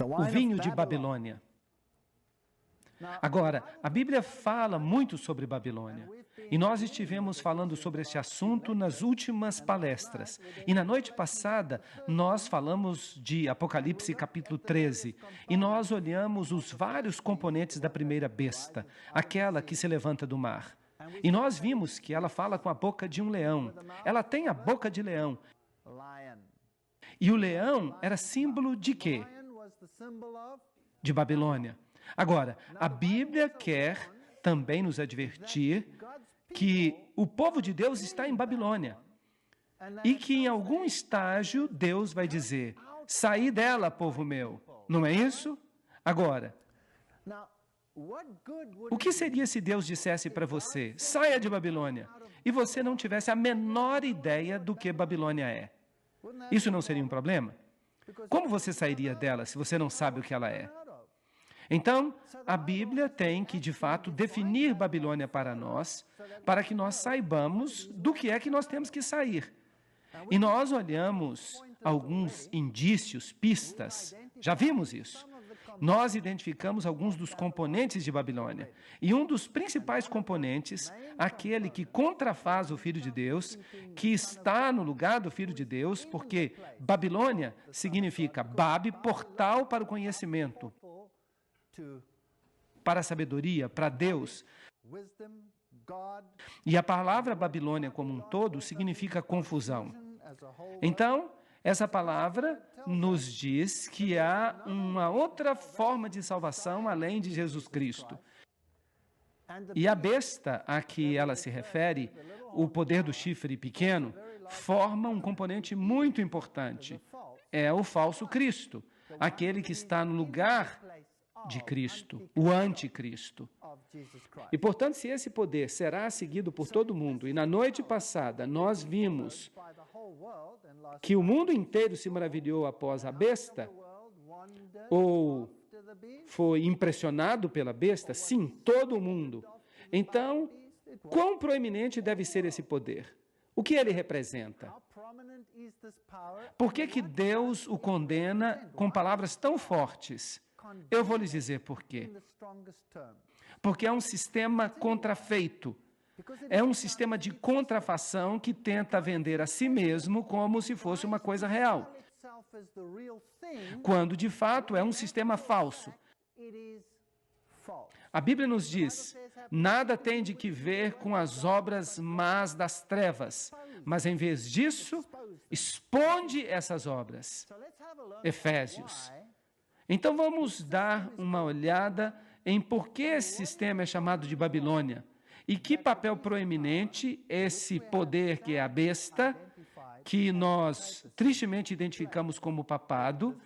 o vinho de Babilônia. Agora, a Bíblia fala muito sobre Babilônia, e nós estivemos falando sobre esse assunto nas últimas palestras. E na noite passada, nós falamos de Apocalipse capítulo 13, e nós olhamos os vários componentes da primeira besta, aquela que se levanta do mar. E nós vimos que ela fala com a boca de um leão. Ela tem a boca de leão. E o leão era símbolo de quê? De Babilônia. Agora, a Bíblia quer também nos advertir que o povo de Deus está em Babilônia e que em algum estágio Deus vai dizer: saí dela, povo meu. Não é isso? Agora, o que seria se Deus dissesse para você: saia de Babilônia, e você não tivesse a menor ideia do que Babilônia é? Isso não seria um problema? Como você sairia dela se você não sabe o que ela é? Então, a Bíblia tem que, de fato, definir Babilônia para nós, para que nós saibamos do que é que nós temos que sair. E nós olhamos alguns indícios, pistas, já vimos isso. Nós identificamos alguns dos componentes de Babilônia. E um dos principais componentes, aquele que contrafaz o Filho de Deus, que está no lugar do Filho de Deus, porque Babilônia significa Babe, portal para o conhecimento, para a sabedoria, para Deus. E a palavra Babilônia como um todo significa confusão. Então, essa palavra nos diz que há uma outra forma de salvação além de Jesus Cristo. E a besta a que ela se refere, o poder do chifre pequeno, forma um componente muito importante. É o falso Cristo, aquele que está no lugar de Cristo, o anticristo. E, portanto, se esse poder será seguido por todo mundo, e na noite passada nós vimos que o mundo inteiro se maravilhou após a besta, ou foi impressionado pela besta, sim, todo mundo. Então, quão proeminente deve ser esse poder? O que ele representa? Por que Deus o condena com palavras tão fortes? Eu vou lhes dizer por quê. Porque é um sistema contrafeito. É um sistema de contrafação que tenta vender a si mesmo como se fosse uma coisa real, quando de fato é um sistema falso. A Bíblia nos diz: nada tem de que ver com as obras más das trevas, mas em vez disso, exponde essas obras. Efésios. Então vamos dar uma olhada em por que esse sistema é chamado de Babilônia e que papel proeminente esse poder que é a besta, que nós tristemente identificamos como papado,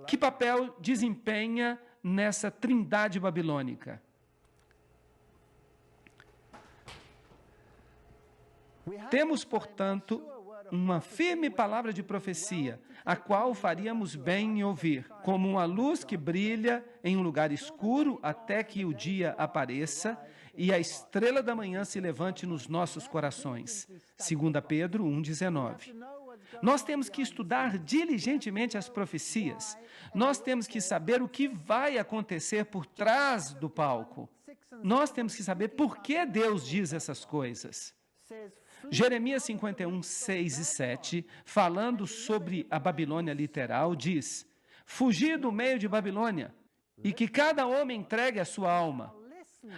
que papel desempenha nessa trindade babilônica. Temos, portanto, uma firme palavra de profecia, a qual faríamos bem em ouvir, como uma luz que brilha em um lugar escuro até que o dia apareça e a estrela da manhã se levante nos nossos corações. 2 Pedro 1,19. Nós temos que estudar diligentemente as profecias. Nós temos que saber o que vai acontecer por trás do palco. Nós temos que saber por que Deus diz essas coisas. Jeremias 51, 6 e 7, falando sobre a Babilônia literal, diz: fugir do meio de Babilônia, e que cada homem entregue a sua alma.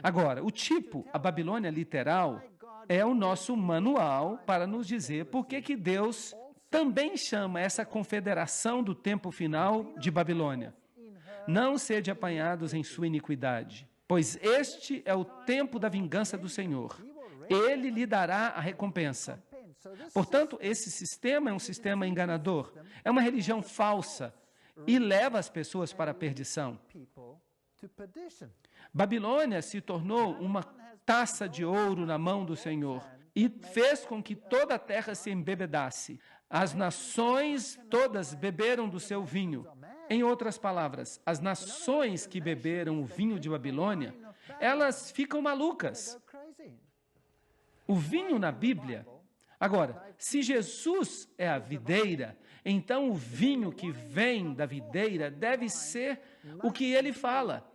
Agora, o tipo, a Babilônia literal, é o nosso manual para nos dizer por que Deus também chama essa confederação do tempo final de Babilônia. Não sede apanhados em sua iniquidade, pois este é o tempo da vingança do Senhor. Ele lhe dará a recompensa. Portanto, esse sistema é um sistema enganador, é uma religião falsa e leva as pessoas para a perdição. Babilônia se tornou uma taça de ouro na mão do Senhor e fez com que toda a terra se embebedasse. As nações todas beberam do seu vinho. Em outras palavras, as nações que beberam o vinho de Babilônia, elas ficam malucas. O vinho na Bíblia, Agora, se Jesus é a videira, então o vinho que vem da videira deve ser o que ele fala,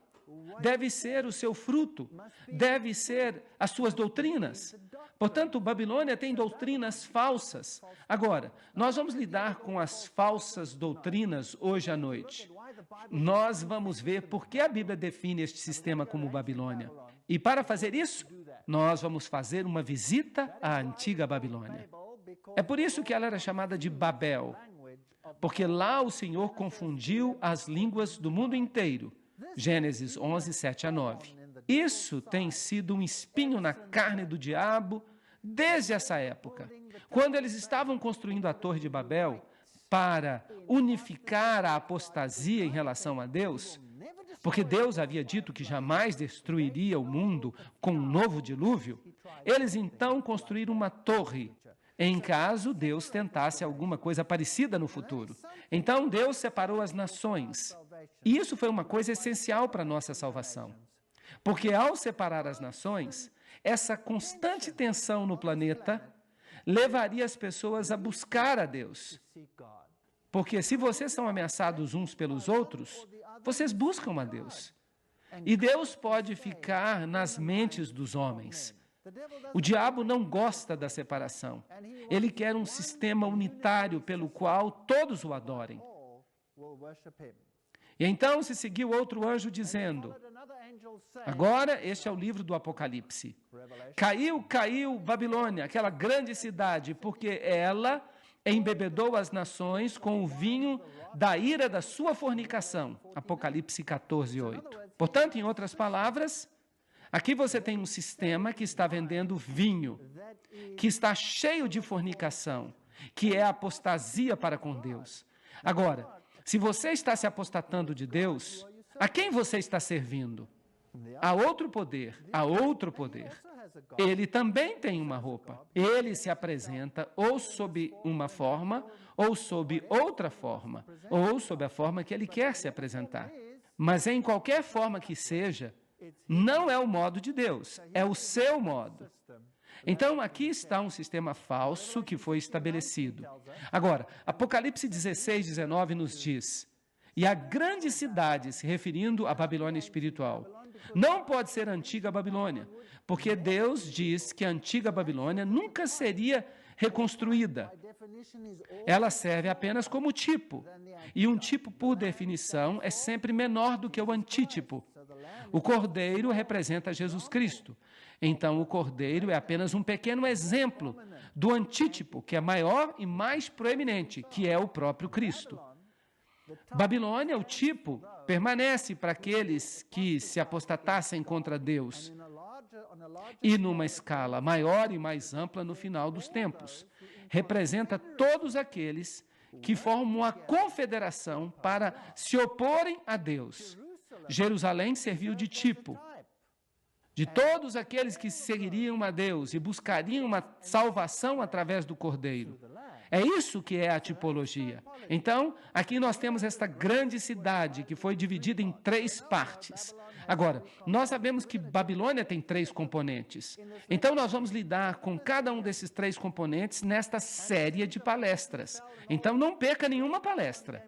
deve ser o seu fruto, deve ser as suas doutrinas. Portanto, Babilônia tem doutrinas falsas. Agora, nós vamos lidar com as falsas doutrinas hoje à noite. Nós vamos ver por que a Bíblia define este sistema como Babilônia. E para fazer isso, nós vamos fazer uma visita à antiga Babilônia. É por isso que ela era chamada de Babel, porque lá o Senhor confundiu as línguas do mundo inteiro. Gênesis 11, 7 a 9. Isso tem sido um espinho na carne do diabo desde essa época. Quando eles estavam construindo a Torre de Babel para unificar a apostasia em relação a Deus, porque Deus havia dito que jamais destruiria o mundo com um novo dilúvio, eles então construíram uma torre, em caso Deus tentasse alguma coisa parecida no futuro. Então Deus separou as nações. E isso foi uma coisa essencial para a nossa salvação. Porque ao separar as nações, essa constante tensão no planeta levaria as pessoas a buscar a Deus. Porque se vocês são ameaçados uns pelos outros, vocês buscam a Deus. E Deus pode ficar nas mentes dos homens. O diabo não gosta da separação. Ele quer um sistema unitário pelo qual todos o adorem. E então se seguiu outro anjo dizendo, agora este é o livro do Apocalipse. Caiu Babilônia, aquela grande cidade, porque ela embebedou as nações com o vinho da ira da sua fornicação. Apocalipse 14, 8. Portanto, em outras palavras, aqui você tem um sistema que está vendendo vinho, que está cheio de fornicação, que é a apostasia para com Deus. Agora, se você está se apostatando de Deus, a quem você está servindo? A outro poder, a outro poder. Ele também tem uma roupa. Ele se apresenta ou sob uma forma, ou sob outra forma, ou sob a forma que ele quer se apresentar. Mas em qualquer forma que seja, não é o modo de Deus, é o seu modo. Então, aqui está um sistema falso que foi estabelecido. Agora, Apocalipse 16, 19 nos diz, e a grande cidade, se referindo à Babilônia espiritual, não pode ser a antiga Babilônia, porque Deus diz que a antiga Babilônia nunca seria reconstruída. Ela serve apenas como tipo, e um tipo, por definição, é sempre menor do que o antítipo. O cordeiro representa Jesus Cristo. Então, o cordeiro é apenas um pequeno exemplo do antítipo, que é maior e mais proeminente, que é o próprio Cristo. Babilônia, o tipo, permanece para aqueles que se apostatassem contra Deus e numa escala maior e mais ampla no final dos tempos. Representa todos aqueles que formam uma confederação para se oporem a Deus. Jerusalém serviu de tipo de todos aqueles que seguiriam a Deus e buscariam uma salvação através do Cordeiro. É isso que é a tipologia. Então, aqui nós temos esta grande cidade que foi dividida em 3 partes. Agora, nós sabemos que Babilônia tem 3 componentes. Então, nós vamos lidar com cada um desses 3 componentes nesta série de palestras. Então, não perca nenhuma palestra.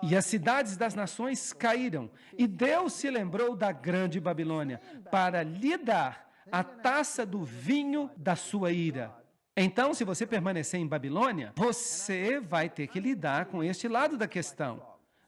E as cidades das nações caíram, e Deus se lembrou da grande Babilônia para lhe dar a taça do vinho da sua ira. Então, se você permanecer em Babilônia, você vai ter que lidar com este lado da questão.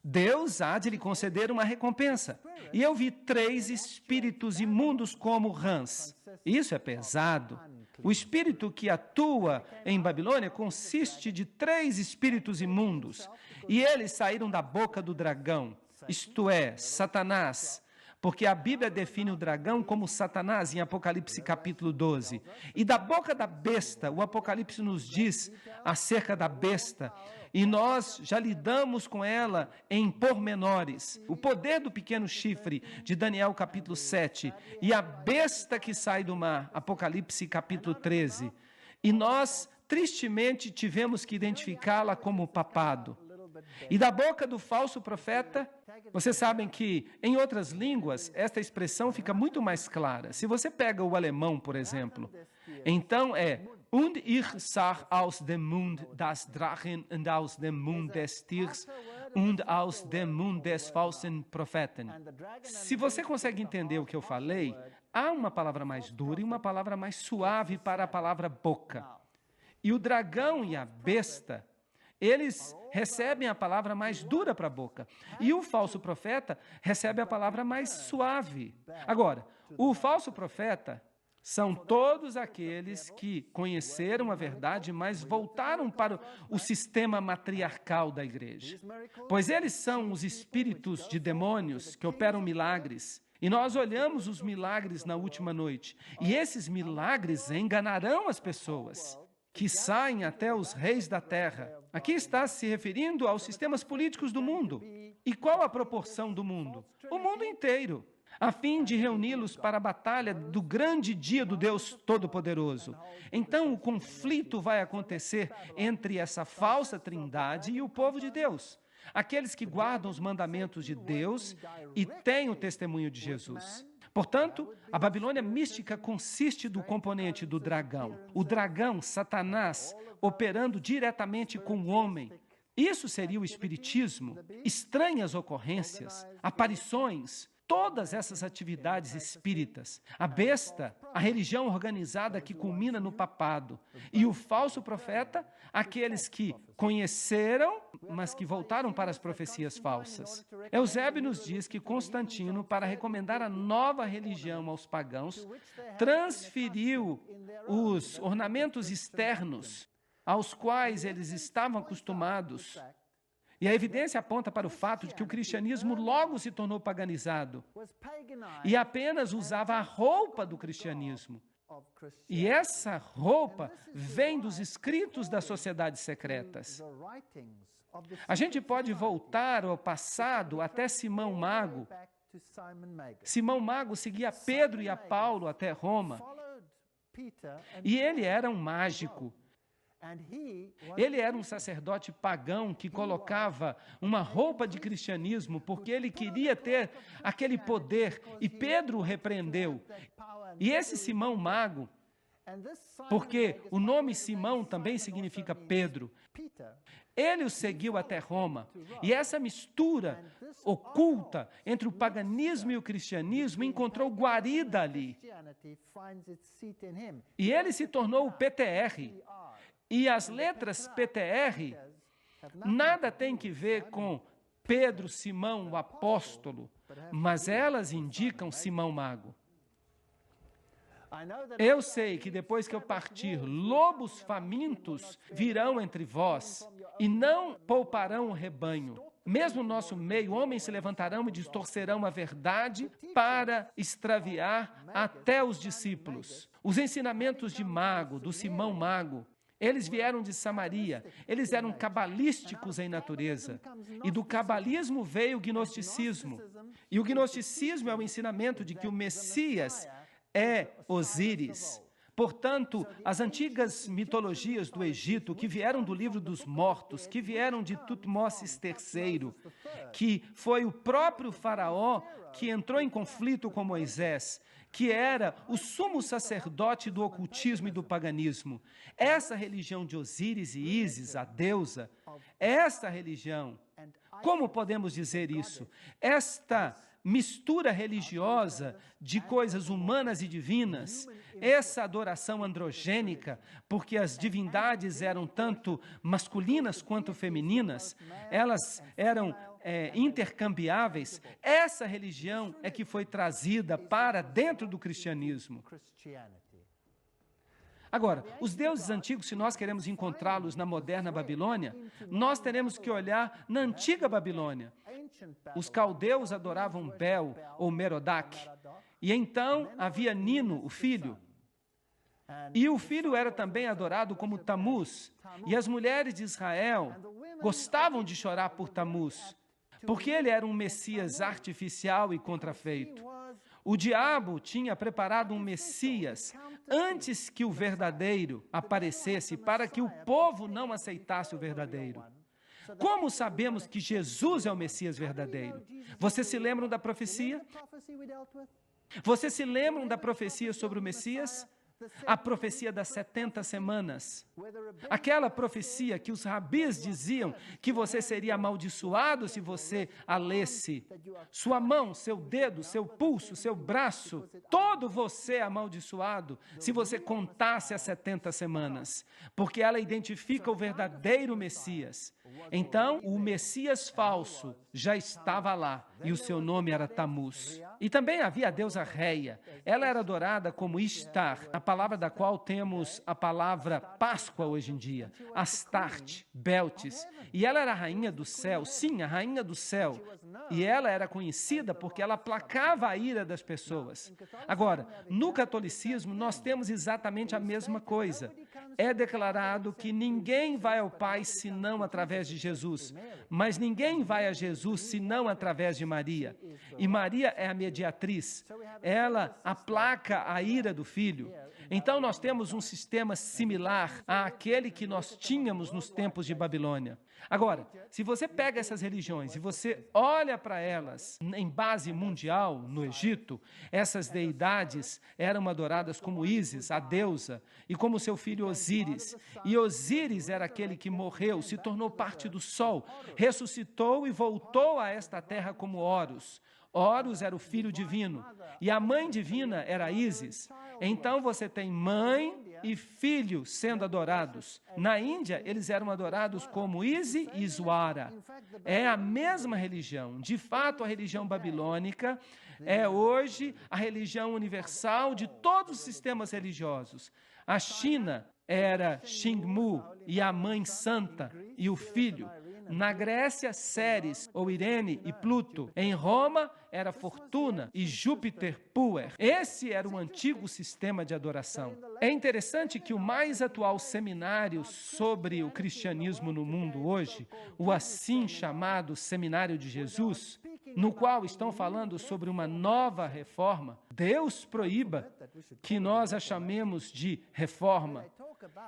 Deus há de lhe conceder uma recompensa. E eu vi 3 espíritos imundos como rãs. Isso é pesado. O espírito que atua em Babilônia consiste de 3 espíritos imundos. E eles saíram da boca do dragão, isto é, Satanás. Porque a Bíblia define o dragão como Satanás em Apocalipse capítulo 12. E da boca da besta, o Apocalipse nos diz acerca da besta. E nós já lidamos com ela em pormenores. O poder do pequeno chifre, de Daniel capítulo 7. E a besta que sai do mar, Apocalipse capítulo 13. E nós, tristemente, tivemos que identificá-la como papado. E da boca do falso profeta, vocês sabem que, em outras línguas, esta expressão fica muito mais clara. Se você pega o alemão, por exemplo, então é Und ich sah aus dem Mund das Drachen und aus dem Mund des Tiers und aus dem Mund des falschen Propheten. Se você consegue entender o que eu falei, há uma palavra mais dura e uma palavra mais suave para a palavra boca. E o dragão e a besta, eles recebem a palavra mais dura para a boca. E o falso profeta recebe a palavra mais suave. Agora, o falso profeta são todos aqueles que conheceram a verdade, mas voltaram para o sistema matriarcal da igreja. Pois eles são os espíritos de demônios que operam milagres. E nós olhamos os milagres na última noite. E esses milagres enganarão as pessoas, que saem até os reis da terra. Aqui está se referindo aos sistemas políticos do mundo. E qual a proporção do mundo? O mundo inteiro, a fim de reuni-los para a batalha do grande dia do Deus Todo-Poderoso. Então, o conflito vai acontecer entre essa falsa trindade e o povo de Deus, aqueles que guardam os mandamentos de Deus e têm o testemunho de Jesus. Portanto, a Babilônia mística consiste do componente do dragão. O dragão, Satanás, operando diretamente com o homem. Isso seria o espiritismo, estranhas ocorrências, aparições, todas essas atividades espíritas, a besta, a religião organizada que culmina no papado, e o falso profeta, aqueles que conheceram, mas que voltaram para as profecias falsas. Eusébio nos diz que Constantino, para recomendar a nova religião aos pagãos, transferiu os ornamentos externos aos quais eles estavam acostumados. E a evidência aponta para o fato de que o cristianismo logo se tornou paganizado e apenas usava a roupa do cristianismo. E essa roupa vem dos escritos das sociedades secretas. A gente pode voltar ao passado até Simão Mago. Simão Mago seguia Pedro e a Paulo até Roma. E ele era um mágico. Ele era um sacerdote pagão que colocava uma roupa de cristianismo porque ele queria ter aquele poder, e Pedro o repreendeu. E esse Simão Mago, porque o nome Simão também significa Pedro, ele o seguiu até Roma. E essa mistura oculta entre o paganismo e o cristianismo encontrou guarida ali. E ele se tornou o PTR. E as letras PTR nada tem que ver com Pedro, Simão, o apóstolo, mas elas indicam Simão Mago. Eu sei que depois que eu partir, lobos famintos virão entre vós e não pouparão o rebanho. Mesmo no nosso meio, homens se levantarão e distorcerão a verdade para extraviar até os discípulos. Os ensinamentos de Mago, do Simão Mago, eles vieram de Samaria, eles eram cabalísticos em natureza. E do cabalismo veio o gnosticismo. E o gnosticismo é o ensinamento de que o Messias é Osíris. Portanto, as antigas mitologias do Egito, que vieram do livro dos mortos, que vieram de Tutmoses III, que foi o próprio faraó que entrou em conflito com Moisés, que era o sumo sacerdote do ocultismo e do paganismo. Essa religião de Osíris e Ísis, a deusa, esta religião, como podemos dizer isso? Esta mistura religiosa de coisas humanas e divinas, essa adoração androgênica, porque as divindades eram tanto masculinas quanto femininas, elas eram intercambiáveis. Essa religião é que foi trazida para dentro do cristianismo. Agora, os deuses antigos, se nós queremos encontrá-los na moderna Babilônia, nós teremos que olhar na antiga Babilônia. Os caldeus adoravam Bel ou Merodach, e então havia Nino, o filho. E o filho era também adorado como Tamuz, e as mulheres de Israel gostavam de chorar por Tamuz, porque ele era um Messias artificial e contrafeito. O diabo tinha preparado um Messias antes que o verdadeiro aparecesse, para que o povo não aceitasse o verdadeiro. Como sabemos que Jesus é o Messias verdadeiro? Vocês se lembram da profecia? Vocês se lembram da profecia sobre o Messias? A profecia das 70 semanas. Aquela profecia que os rabis diziam que você seria amaldiçoado se você a lesse. Sua mão, seu dedo, seu pulso, seu braço, todo você é amaldiçoado se você contasse as 70 semanas. Porque ela identifica o verdadeiro Messias. Então, o Messias falso já estava lá e o seu nome era Tamuz. E também havia a deusa Reia. Ela era adorada como Ishtar, a palavra da qual temos a palavra Páscoa hoje em dia. Astarte, Beltis. E ela era a rainha do céu, sim, a rainha do céu. E ela era conhecida porque ela aplacava a ira das pessoas. Agora, no catolicismo, nós temos exatamente a mesma coisa. É declarado que ninguém vai ao Pai senão através de Jesus. Mas ninguém vai a Jesus senão através de Maria. E Maria é a mediatriz. Ela aplaca a ira do Filho. Então, nós temos um sistema similar àquele que nós tínhamos nos tempos de Babilônia. Agora, se você pega essas religiões e você olha para elas em base mundial, no Egito, essas deidades eram adoradas como Ísis, a deusa, e como seu filho Osíris. E Osíris era aquele que morreu, se tornou parte do sol, ressuscitou e voltou a esta terra como Horus. Horus era o filho divino e a mãe divina era Ísis. Então você tem mãe e filho sendo adorados. Na Índia, eles eram adorados como Isi e Iswara. É a mesma religião. De fato, a religião babilônica é hoje a religião universal de todos os sistemas religiosos. A China era Xingmu e a mãe santa e o filho. Na Grécia, Ceres, ou Irene e Pluto. Em Roma, era Fortuna e Júpiter Puer. Esse era o antigo sistema de adoração. É interessante que o mais atual seminário sobre o cristianismo no mundo hoje, o assim chamado Seminário de Jesus, no qual estão falando sobre uma nova reforma, Deus proíba que nós a chamemos de reforma.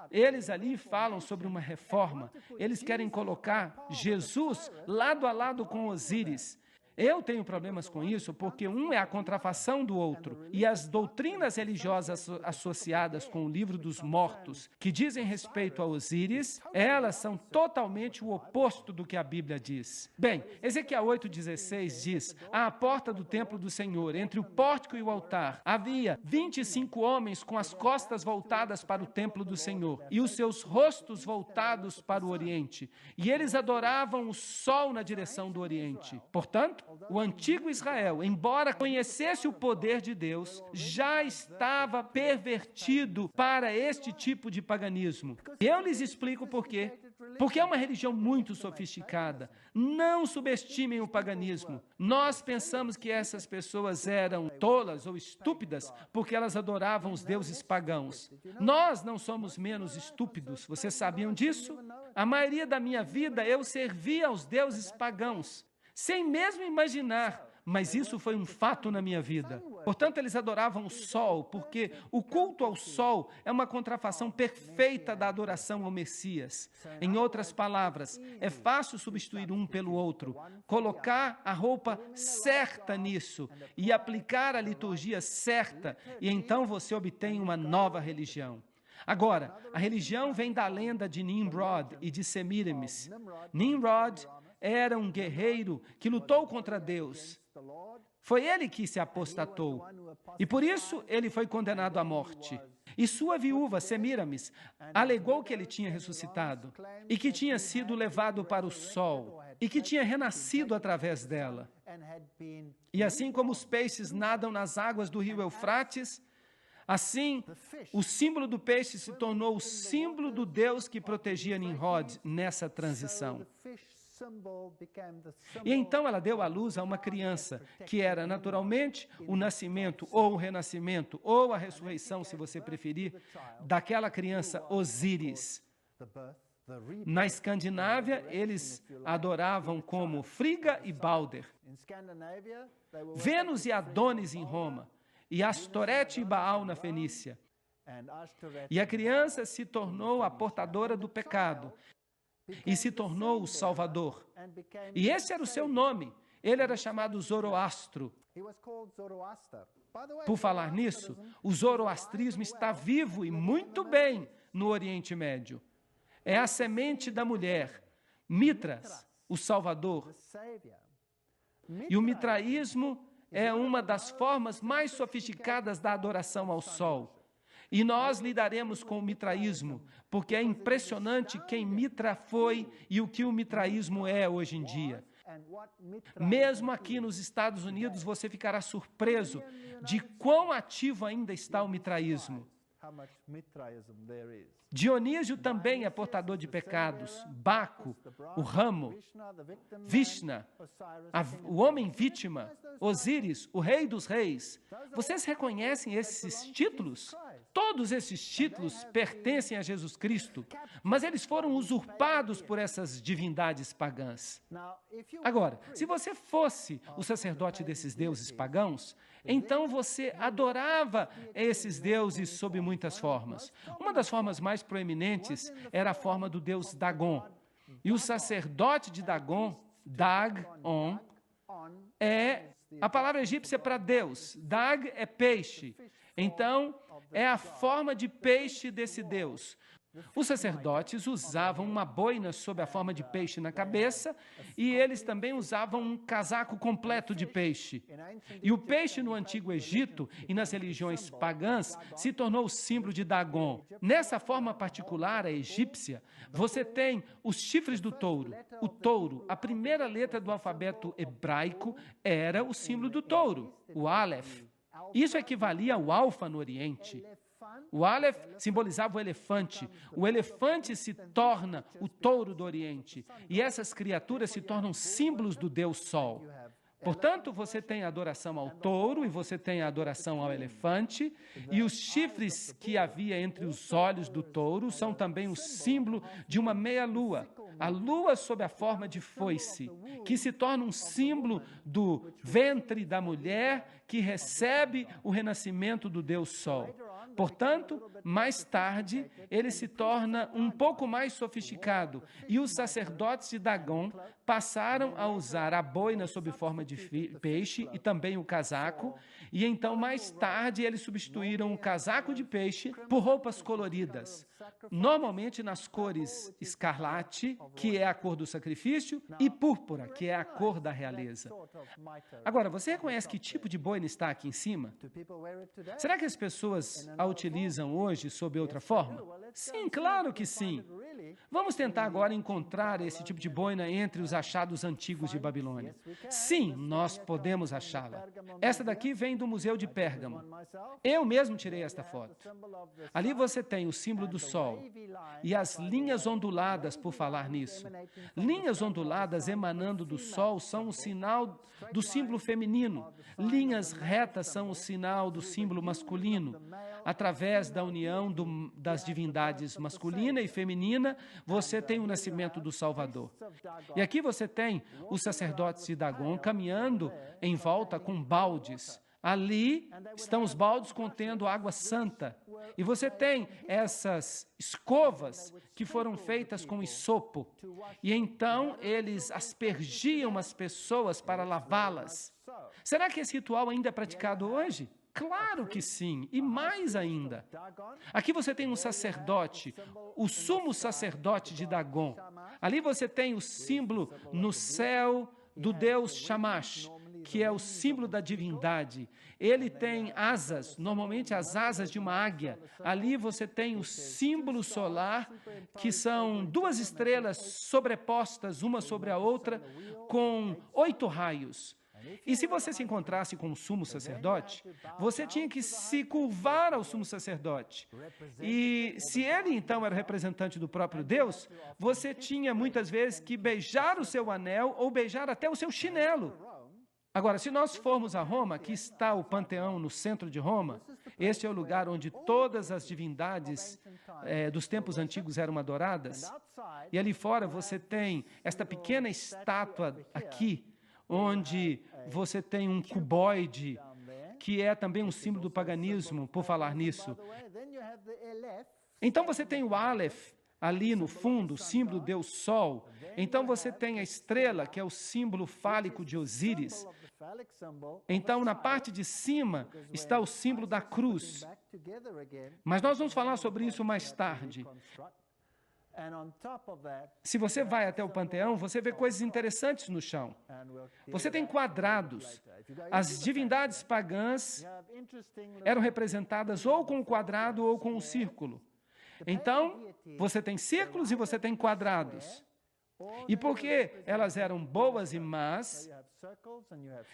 Eles ali falam sobre uma reforma. Eles querem colocar Jesus lado a lado com Osíris. Eu tenho problemas com isso porque um é a contrafação do outro. E as doutrinas religiosas associadas com o livro dos mortos, que dizem respeito a Osíris, elas são totalmente o oposto do que a Bíblia diz. Bem, Ezequiel 8,16 diz: à porta do templo do Senhor, entre o pórtico e o altar, havia 25 homens com as costas voltadas para o templo do Senhor e os seus rostos voltados para o oriente. E eles adoravam o sol na direção do oriente. Portanto, o antigo Israel, embora conhecesse o poder de Deus, já estava pervertido para este tipo de paganismo. Eu lhes explico por quê. Porque é uma religião muito sofisticada. Não subestimem o paganismo. Nós pensamos que essas pessoas eram tolas ou estúpidas porque elas adoravam os deuses pagãos. Nós não somos menos estúpidos. Vocês sabiam disso? A maioria da minha vida eu servia aos deuses pagãos, sem mesmo imaginar, mas isso foi um fato na minha vida. Portanto, eles adoravam o sol, porque o culto ao sol é uma contrafação perfeita da adoração ao Messias. Em outras palavras, é fácil substituir um pelo outro, colocar a roupa certa nisso e aplicar a liturgia certa, e então você obtém uma nova religião. Agora, a religião vem da lenda de Nimrod e de Semiramis. Nimrod era um guerreiro que lutou contra Deus. Foi ele que se apostatou. E por isso ele foi condenado à morte. E sua viúva, Semiramis, alegou que ele tinha ressuscitado e que tinha sido levado para o sol e que tinha renascido através dela. E assim como os peixes nadam nas águas do rio Eufrates, assim, o símbolo do peixe se tornou o símbolo do Deus que protegia Nimrod nessa transição. E então ela deu à luz a uma criança, que era naturalmente o nascimento, ou o renascimento, ou a ressurreição, se você preferir, daquela criança Osíris. Na Escandinávia, eles adoravam como Frigga e Balder, Vênus e Adonis em Roma, e Astorete e Baal na Fenícia. E a criança se tornou a portadora do pecado, e se tornou o Salvador. E esse era o seu nome. Ele era chamado Zoroastro. Por falar nisso, o zoroastrismo está vivo e muito bem no Oriente Médio. É a semente da mulher, Mitras, o Salvador. E o mitraísmo é uma das formas mais sofisticadas da adoração ao sol. E nós lidaremos com o mitraísmo, porque é impressionante quem Mitra foi e o que o mitraísmo é hoje em dia. Mesmo aqui nos Estados Unidos, você ficará surpreso de quão ativo ainda está o mitraísmo. Dionísio também é portador de pecados. Baco, o ramo, Vishna, o homem vítima, Osíris, o rei dos reis. Vocês reconhecem esses títulos? Todos esses títulos pertencem a Jesus Cristo, mas eles foram usurpados por essas divindades pagãs. Agora, se você fosse o sacerdote desses deuses pagãos, então você adorava esses deuses sob muitas formas. Uma das formas mais proeminentes era a forma do deus Dagon. E o sacerdote de Dagon, Dagon, é a palavra egípcia para Deus. Dag é peixe. Então, é a forma de peixe desse Deus. Os sacerdotes usavam uma boina sob a forma de peixe na cabeça e eles também usavam um casaco completo de peixe. E o peixe no Antigo Egito e nas religiões pagãs se tornou o símbolo de Dagon. Nessa forma particular, a egípcia, você tem os chifres do touro. O touro, a primeira letra do alfabeto hebraico, era o símbolo do touro, o Aleph. Isso equivalia ao alfa no Oriente. O Aleph simbolizava o elefante. O elefante se torna o touro do Oriente. E essas criaturas se tornam símbolos do Deus Sol. Portanto, você tem a adoração ao touro e você tem a adoração ao elefante. E os chifres que havia entre os olhos do touro são também o símbolo de uma meia-lua. A lua sob a forma de foice, que se torna um símbolo do ventre da mulher que recebe o renascimento do Deus Sol. Portanto, mais tarde, ele se torna um pouco mais sofisticado e os sacerdotes de Dagon passaram a usar a boina sob forma de peixe e também o casaco, e então, mais tarde, eles substituíram o casaco de peixe por roupas coloridas, normalmente nas cores escarlate, que é a cor do sacrifício, e púrpura, que é a cor da realeza. Agora, você reconhece que tipo de boina está aqui em cima? Será que as pessoas a utilizam hoje sob outra forma? Sim, claro que sim. Vamos tentar agora encontrar esse tipo de boina entre os achados antigos de Babilônia. Sim, nós podemos achá-la. Esta daqui vem do Museu de Pérgamo. Eu mesmo tirei esta foto. Ali você tem o símbolo do sol e as linhas onduladas, por falar nisso. Linhas onduladas emanando do sol são o sinal do símbolo feminino. Linhas retas são o sinal do símbolo masculino. Através da união das divindades masculina e feminina, você tem o nascimento do Salvador. E aqui você tem os sacerdotes de Dagon caminhando em volta com baldes. Ali estão os baldes contendo água santa. E você tem essas escovas que foram feitas com isopo. E então eles aspergiam as pessoas para lavá-las. Será que esse ritual ainda é praticado hoje? Claro que sim, e mais ainda. Aqui você tem um sacerdote, o sumo sacerdote de Dagon. Ali você tem o símbolo no céu do deus Shamash, que é o símbolo da divindade. Ele tem asas, normalmente as asas de uma águia. Ali você tem o símbolo solar, que são duas estrelas sobrepostas uma sobre a outra, com 8 raios. E se você se encontrasse com o sumo sacerdote, você tinha que se curvar ao sumo sacerdote. E se ele, então, era o representante do próprio Deus, você tinha, muitas vezes, que beijar o seu anel ou beijar até o seu chinelo. Agora, se nós formos a Roma, aqui está o Panteão no centro de Roma. Este é o lugar onde todas as divindades dos tempos antigos eram adoradas. E ali fora você tem esta pequena estátua aqui, onde você tem um cuboide, que é também um símbolo do paganismo, por falar nisso. Então você tem o Aleph ali no fundo, o símbolo do Deus Sol. Então você tem a estrela, que é o símbolo fálico de Osíris. Então, na parte de cima está o símbolo da cruz. Mas nós vamos falar sobre isso mais tarde. Se você vai até o Panteão, você vê coisas interessantes no chão. Você tem quadrados. As divindades pagãs eram representadas ou com o quadrado ou com o círculo. Então, você tem círculos e você tem quadrados. E porque elas eram boas e más,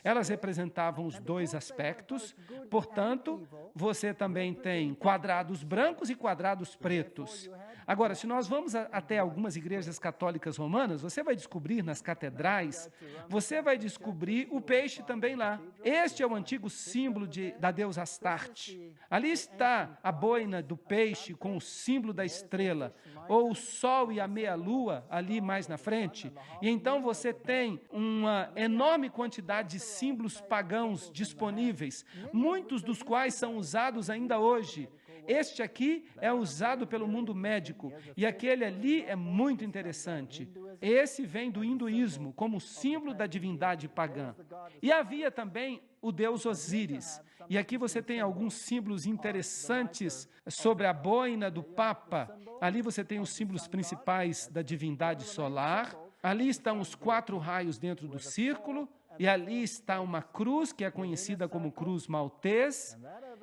elas representavam os dois aspectos, portanto, você também tem quadrados brancos e quadrados pretos. Agora, se nós vamos até algumas igrejas católicas romanas, você vai descobrir nas catedrais, você vai descobrir o peixe também lá. Este é o antigo símbolo da deusa Astarte. Ali está a boina do peixe com o símbolo da estrela, ou o sol e a meia-lua ali mais na frente. E então você tem uma enorme quantidade de símbolos pagãos disponíveis, muitos dos quais são usados ainda hoje. Este aqui é usado pelo mundo médico e aquele ali é muito interessante. Esse vem do hinduísmo como símbolo da divindade pagã. E havia também o deus Osíris. E aqui você tem alguns símbolos interessantes sobre a boina do Papa. Ali você tem os símbolos principais da divindade solar. Ali estão os 4 raios dentro do círculo. E ali está uma cruz, que é conhecida como cruz maltês,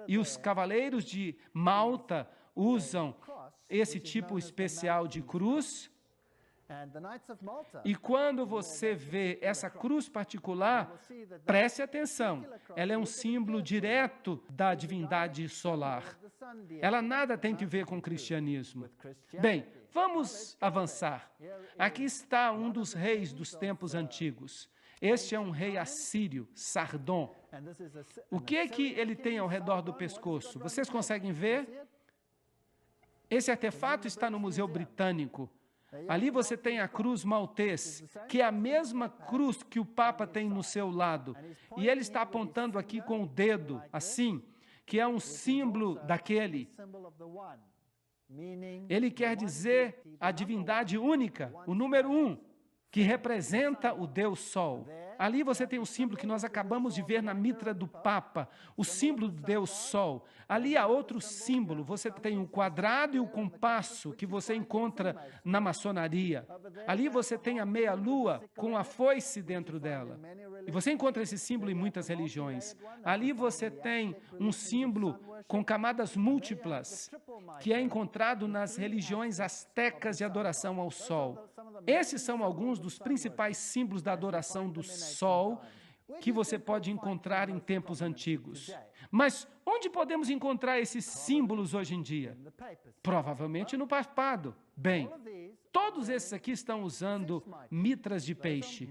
e os cavaleiros de Malta usam esse tipo especial de cruz. E quando você vê essa cruz particular, preste atenção, ela é um símbolo direto da divindade solar. Ela nada tem que ver com o cristianismo. Bem, vamos avançar. Aqui está um dos reis dos tempos antigos. Este é um rei assírio, Sardom. O que é que ele tem ao redor do pescoço? Vocês conseguem ver? Esse artefato está no Museu Britânico. Ali você tem a cruz maltês, que é a mesma cruz que o Papa tem no seu lado. E ele está apontando aqui com o dedo, assim, que é um símbolo daquele. Ele quer dizer a divindade única, o número 1. Que representa o Deus Sol. Ali você tem o símbolo que nós acabamos de ver na mitra do Papa, o símbolo do Deus Sol. Ali há outro símbolo, você tem o quadrado e o compasso que você encontra na maçonaria. Ali você tem a meia-lua com a foice dentro dela. E você encontra esse símbolo em muitas religiões. Ali você tem um símbolo com camadas múltiplas, que é encontrado nas religiões astecas de adoração ao Sol. Esses são alguns dos principais símbolos da adoração do Sol que você pode encontrar em tempos antigos. Mas onde podemos encontrar esses símbolos hoje em dia? Provavelmente no papado. Bem, todos esses aqui estão usando mitras de peixe.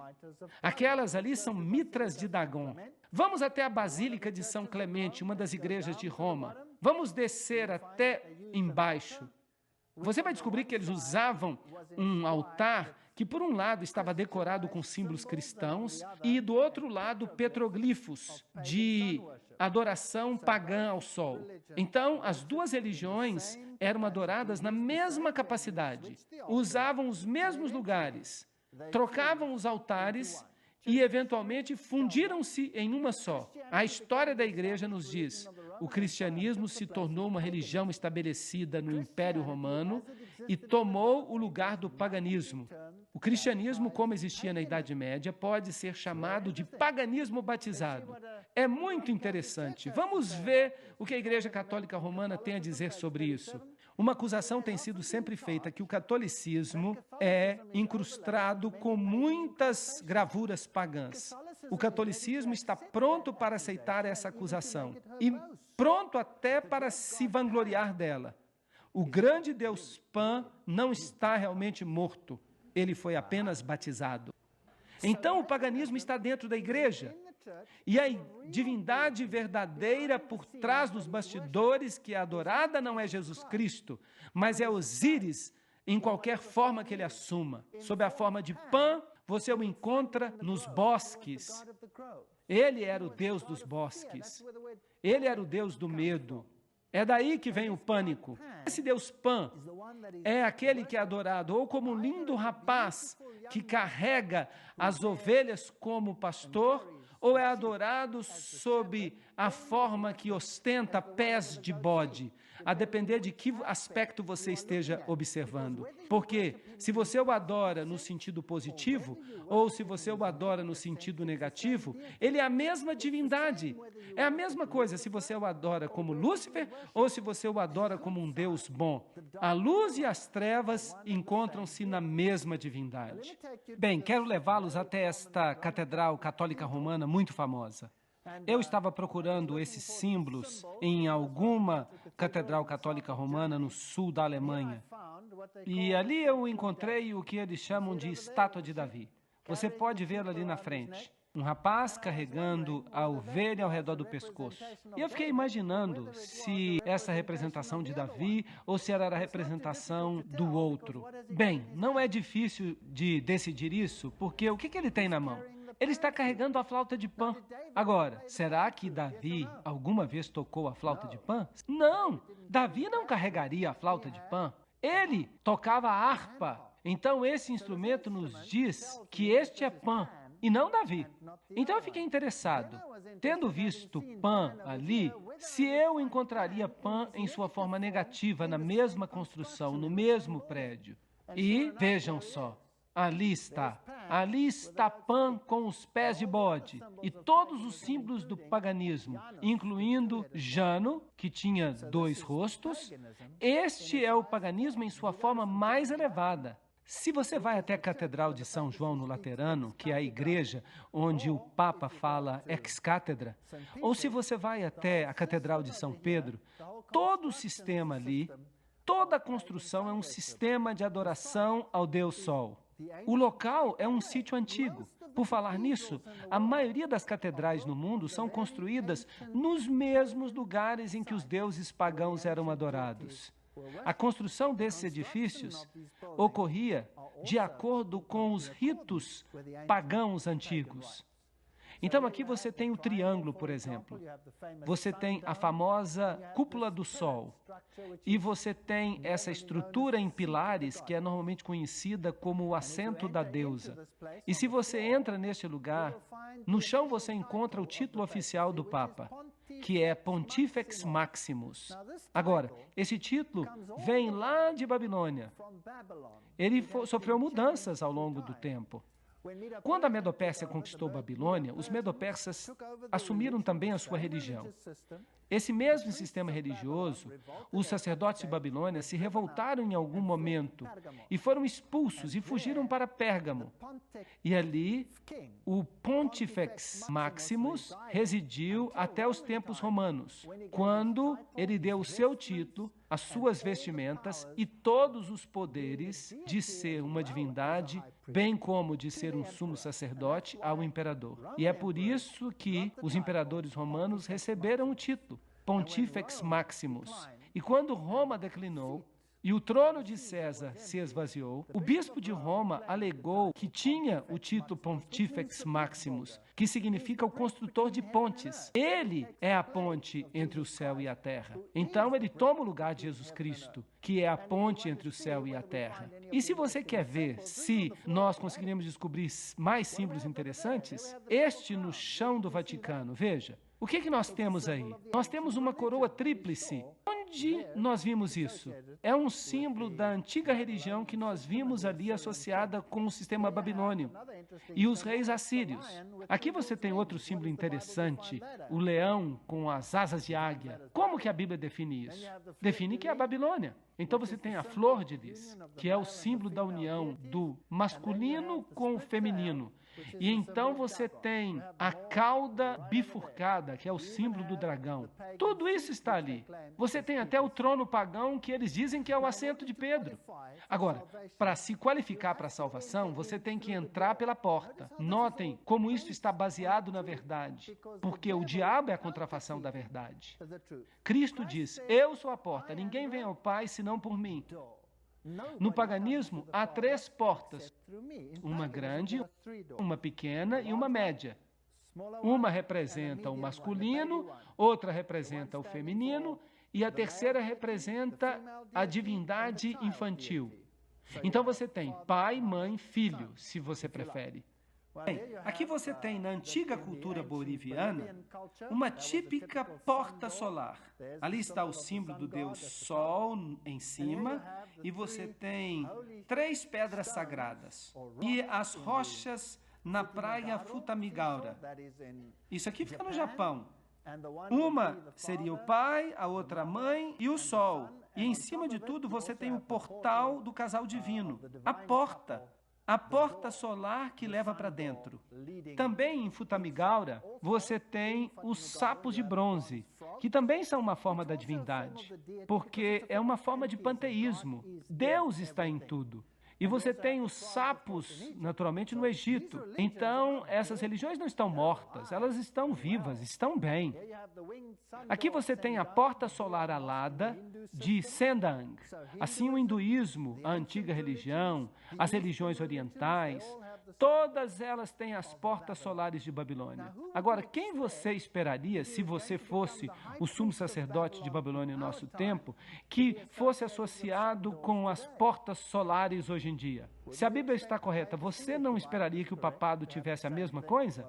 Aquelas ali são mitras de Dagon. Vamos até a Basílica de São Clemente, uma das igrejas de Roma. Vamos descer até embaixo. Você vai descobrir que eles usavam um altar que, por um lado, estava decorado com símbolos cristãos e, do outro lado, petroglifos de adoração pagã ao sol. Então, as duas religiões eram adoradas na mesma capacidade, usavam os mesmos lugares, trocavam os altares e, eventualmente, fundiram-se em uma só. A história da igreja nos diz: o cristianismo se tornou uma religião estabelecida no Império Romano e tomou o lugar do paganismo. O cristianismo, como existia na Idade Média, pode ser chamado de paganismo batizado. É muito interessante. Vamos ver o que a Igreja Católica Romana tem a dizer sobre isso. Uma acusação tem sido sempre feita que o catolicismo é incrustado com muitas gravuras pagãs. O catolicismo está pronto para aceitar essa acusação e pronto até para se vangloriar dela. O grande Deus Pan não está realmente morto, ele foi apenas batizado. Então o paganismo está dentro da igreja. E a divindade verdadeira por trás dos bastidores que é adorada não é Jesus Cristo, mas é Osíris, em qualquer forma que ele assuma. Sob a forma de Pan, você o encontra nos bosques. Ele era o Deus dos bosques. Ele era o Deus do medo. É daí que vem o pânico. Esse Deus Pan é aquele que é adorado ou como um lindo rapaz que carrega as ovelhas como pastor, ou é adorado sob a forma que ostenta pés de bode, a depender de que aspecto você esteja observando. Porque se você o adora no sentido positivo, ou se você o adora no sentido negativo, ele é a mesma divindade. É a mesma coisa se você o adora como Lúcifer, ou se você o adora como um Deus bom. A luz e as trevas encontram-se na mesma divindade. Bem, quero levá-los até esta catedral católica romana muito famosa. Eu estava procurando esses símbolos em alguma catedral católica romana no sul da Alemanha. E ali eu encontrei o que eles chamam de estátua de Davi. Você pode vê-la ali na frente. Um rapaz carregando a ovelha ao redor do pescoço. E eu fiquei imaginando se essa representação de Davi ou se era a representação do outro. Bem, não é difícil de decidir isso, porque o que ele tem na mão? Ele está carregando a flauta de Pan. Agora, será que Davi alguma vez tocou a flauta de Pan? Não! Davi não carregaria a flauta de Pan. Ele tocava a harpa. Então, esse instrumento nos diz que este é Pan e não Davi. Então eu fiquei interessado, tendo visto Pan ali, se eu encontraria Pan em sua forma negativa, na mesma construção, no mesmo prédio. E vejam só, ali está Pan com os pés de bode e todos os símbolos do paganismo, incluindo Jano, que tinha 2 rostos. Este é o paganismo em sua forma mais elevada. Se você vai até a Catedral de São João no Laterano, que é a igreja onde o Papa fala ex-cátedra, ou se você vai até a Catedral de São Pedro, todo o sistema ali, toda a construção é um sistema de adoração ao Deus Sol. O local é um sítio antigo. Por falar nisso, a maioria das catedrais no mundo são construídas nos mesmos lugares em que os deuses pagãos eram adorados. A construção desses edifícios ocorria de acordo com os ritos pagãos antigos. Então, aqui você tem o triângulo, por exemplo. Você tem a famosa cúpula do sol. E você tem essa estrutura em pilares que é normalmente conhecida como o assento da deusa. E se você entra neste lugar, no chão você encontra o título oficial do Papa, que é Pontifex Maximus. Agora, esse título vem lá de Babilônia. Ele sofreu mudanças ao longo do tempo. Quando a Medo-Pérsia conquistou Babilônia, os Medo-Persas assumiram também a sua religião. Esse mesmo sistema religioso, os sacerdotes de Babilônia se revoltaram em algum momento e foram expulsos e fugiram para Pérgamo. E ali, o Pontifex Maximus residiu até os tempos romanos, quando ele deu o seu título, as suas vestimentas e todos os poderes de ser uma divindade, bem como de ser um sumo sacerdote ao imperador. E é por isso que os imperadores romanos receberam o título, Pontifex Maximus. E quando Roma declinou, e o trono de César se esvaziou, o bispo de Roma alegou que tinha o título Pontifex Maximus, que significa o construtor de pontes. Ele é a ponte entre o céu e a terra. Então ele toma o lugar de Jesus Cristo, que é a ponte entre o céu e a terra. E se você quer ver se nós conseguiremos descobrir mais símbolos interessantes, este no chão do Vaticano, veja. O que nós temos aí? Nós temos uma coroa tríplice. Onde nós vimos isso? É um símbolo da antiga religião que nós vimos ali associada com o sistema babilônio e os reis assírios. Aqui você tem outro símbolo interessante, o leão com as asas de águia. Como que a Bíblia define isso? Define que é a Babilônia. Então você tem a flor de lis, que é o símbolo da união do masculino com o feminino. E então você tem a cauda bifurcada, que é o símbolo do dragão. Tudo isso está ali. Você tem até o trono pagão, que eles dizem que é o assento de Pedro. Agora, para se qualificar para a salvação, você tem que entrar pela porta. Notem como isso está baseado na verdade, porque o diabo é a contrafação da verdade. Cristo diz, eu sou a porta, ninguém vem ao Pai senão por mim. No paganismo, há 3 portas, uma grande, uma pequena e uma média. Uma representa o masculino, outra representa o feminino e a terceira representa a divindade infantil. Então você tem pai, mãe, filho, se você prefere. Bem, aqui você tem, na antiga cultura boliviana, uma típica porta solar. Ali está o símbolo do deus Sol em cima, e você tem 3 pedras sagradas e as rochas na praia Futamigaura. Isso aqui fica no Japão. Uma seria o pai, a outra a mãe e o sol. E em cima de tudo você tem o portal do casal divino, a porta solar que leva para dentro. Também em Futamigaura você tem os sapos de bronze, que também são uma forma da divindade, porque é uma forma de panteísmo. Deus está em tudo. E você tem os sapos, naturalmente, no Egito. Então, essas religiões não estão mortas, elas estão vivas, estão bem. Aqui você tem a porta solar alada de Sendang. Assim, o hinduísmo, a antiga religião, as religiões orientais, todas elas têm as portas solares de Babilônia. Agora, quem você esperaria, se você fosse o sumo sacerdote de Babilônia no nosso tempo, que fosse associado com as portas solares hoje em dia? Se a Bíblia está correta, você não esperaria que o papado tivesse a mesma coisa?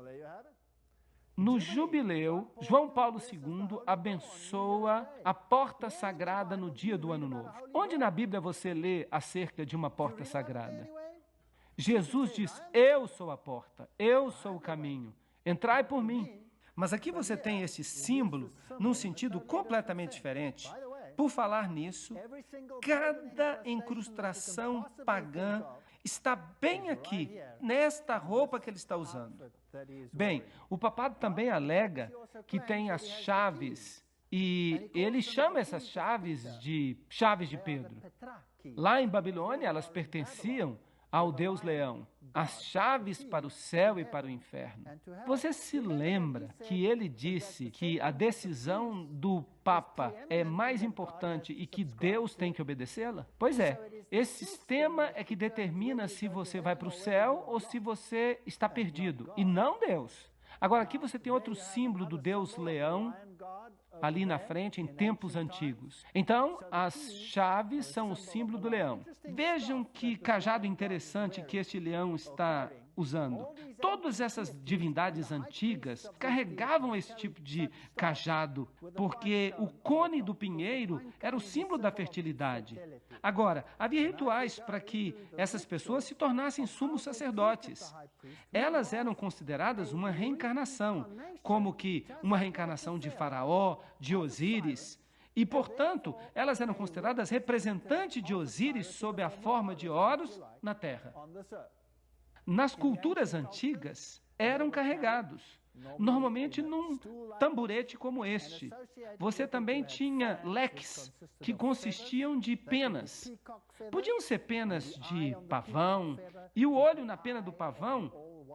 No jubileu, João Paulo II abençoa a porta sagrada no dia do Ano Novo. Onde na Bíblia você lê acerca de uma porta sagrada? Jesus diz, eu sou a porta, eu sou o caminho, entrai por mim. Mas aqui você tem esse símbolo num sentido completamente diferente. Por falar nisso, cada incrustação pagã está bem aqui, nesta roupa que ele está usando. Bem, o papado também alega que tem as chaves, e ele chama essas chaves de Pedro. Lá em Babilônia, elas pertenciam ao Deus Leão, as chaves para o céu e para o inferno. Você se lembra que ele disse que a decisão do Papa é mais importante e que Deus tem que obedecê-la? Pois é, esse sistema é que determina se você vai para o céu ou se você está perdido, e não Deus. Agora, aqui você tem outro símbolo do Deus Leão, ali na frente, em tempos antigos. Então, as chaves são o símbolo do leão. Vejam que cajado interessante que este leão está usando. Todas essas divindades antigas carregavam esse tipo de cajado, porque o cone do pinheiro era o símbolo da fertilidade. Agora, havia rituais para que essas pessoas se tornassem sumos sacerdotes. Elas eram consideradas uma reencarnação, como que uma reencarnação de Faraó, de Osíris, e, portanto, elas eram consideradas representantes de Osíris sob a forma de Horus na terra. Nas culturas antigas, eram carregados, normalmente num tamborete como este. Você também tinha leques, que consistiam de penas. Podiam ser penas de pavão, e o olho na pena do pavão